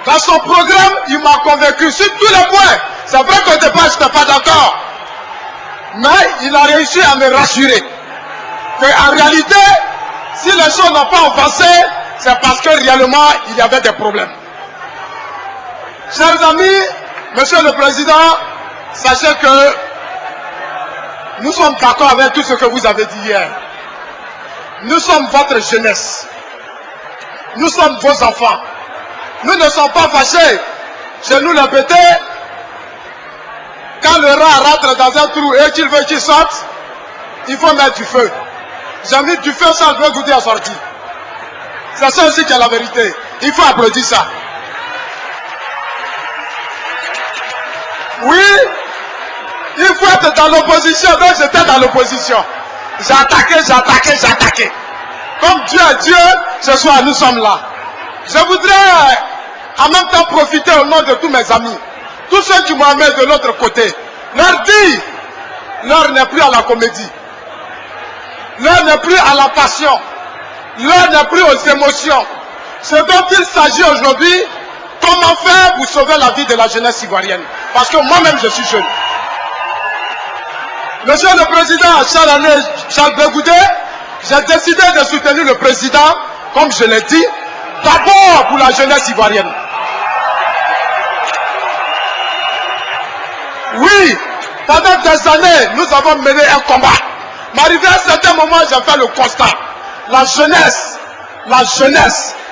Dans son programme, il m'a convaincu sur tous les points. C'est vrai qu'au départ, je n'étais pas d'accord. Mais il a réussi à me rassurer qu'en réalité, si les choses n'ont pas avancé, c'est parce que réellement, il y avait des problèmes. Chers amis, Monsieur le Président, sachez que nous sommes d'accord avec tout ce que vous avez dit hier. Nous sommes votre jeunesse. Nous sommes vos enfants. Nous ne sommes pas fâchés. Chez nous, les bêtés, quand le rat rentre dans un trou et qu'il veut qu'il sorte, il faut mettre du feu. J'ai mis du feu sans le goûter à sortir. C'est ça aussi qui est la vérité. Il faut applaudir ça. Oui, il faut être dans l'opposition. Donc j'étais dans l'opposition. J'ai attaqué. Comme Dieu est Dieu, ce soir nous sommes là. Je voudrais en même temps profiter au nom de tous mes amis, tous ceux qui m'ont amené de l'autre côté, leur dire, l'heure n'est plus à la comédie, l'heure n'est plus à la passion, l'heure n'est plus aux émotions. Ce dont il s'agit aujourd'hui, comment faire pour sauver la vie de la jeunesse ivoirienne. Parce que moi-même je suis jeune. Monsieur le Président, Charles Bégoudé, j'ai décidé de soutenir le Président, comme je l'ai dit, d'abord pour la jeunesse ivoirienne. Oui, pendant des années, nous avons mené un combat. Mais arrivé à un certain moment, j'ai fait le constat. La jeunesse,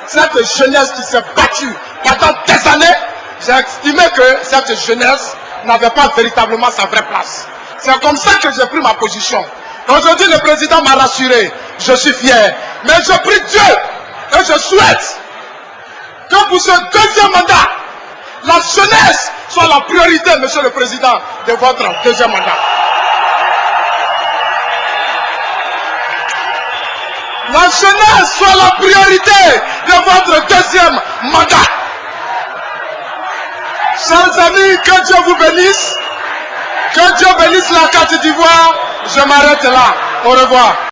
cette jeunesse qui s'est battue pendant des années, j'ai estimé que cette jeunesse n'avait pas véritablement sa vraie place. C'est comme ça que j'ai pris ma position. Aujourd'hui, le président m'a rassuré. Je suis fier. Mais je prie Dieu et je souhaite que pour ce deuxième mandat, la jeunesse soit la priorité, monsieur le président, de votre deuxième mandat. La jeunesse soit la priorité de votre deuxième mandat. Chers amis, que Dieu vous bénisse. Que Dieu bénisse la Côte d'Ivoire. Je m'arrête là. Au revoir.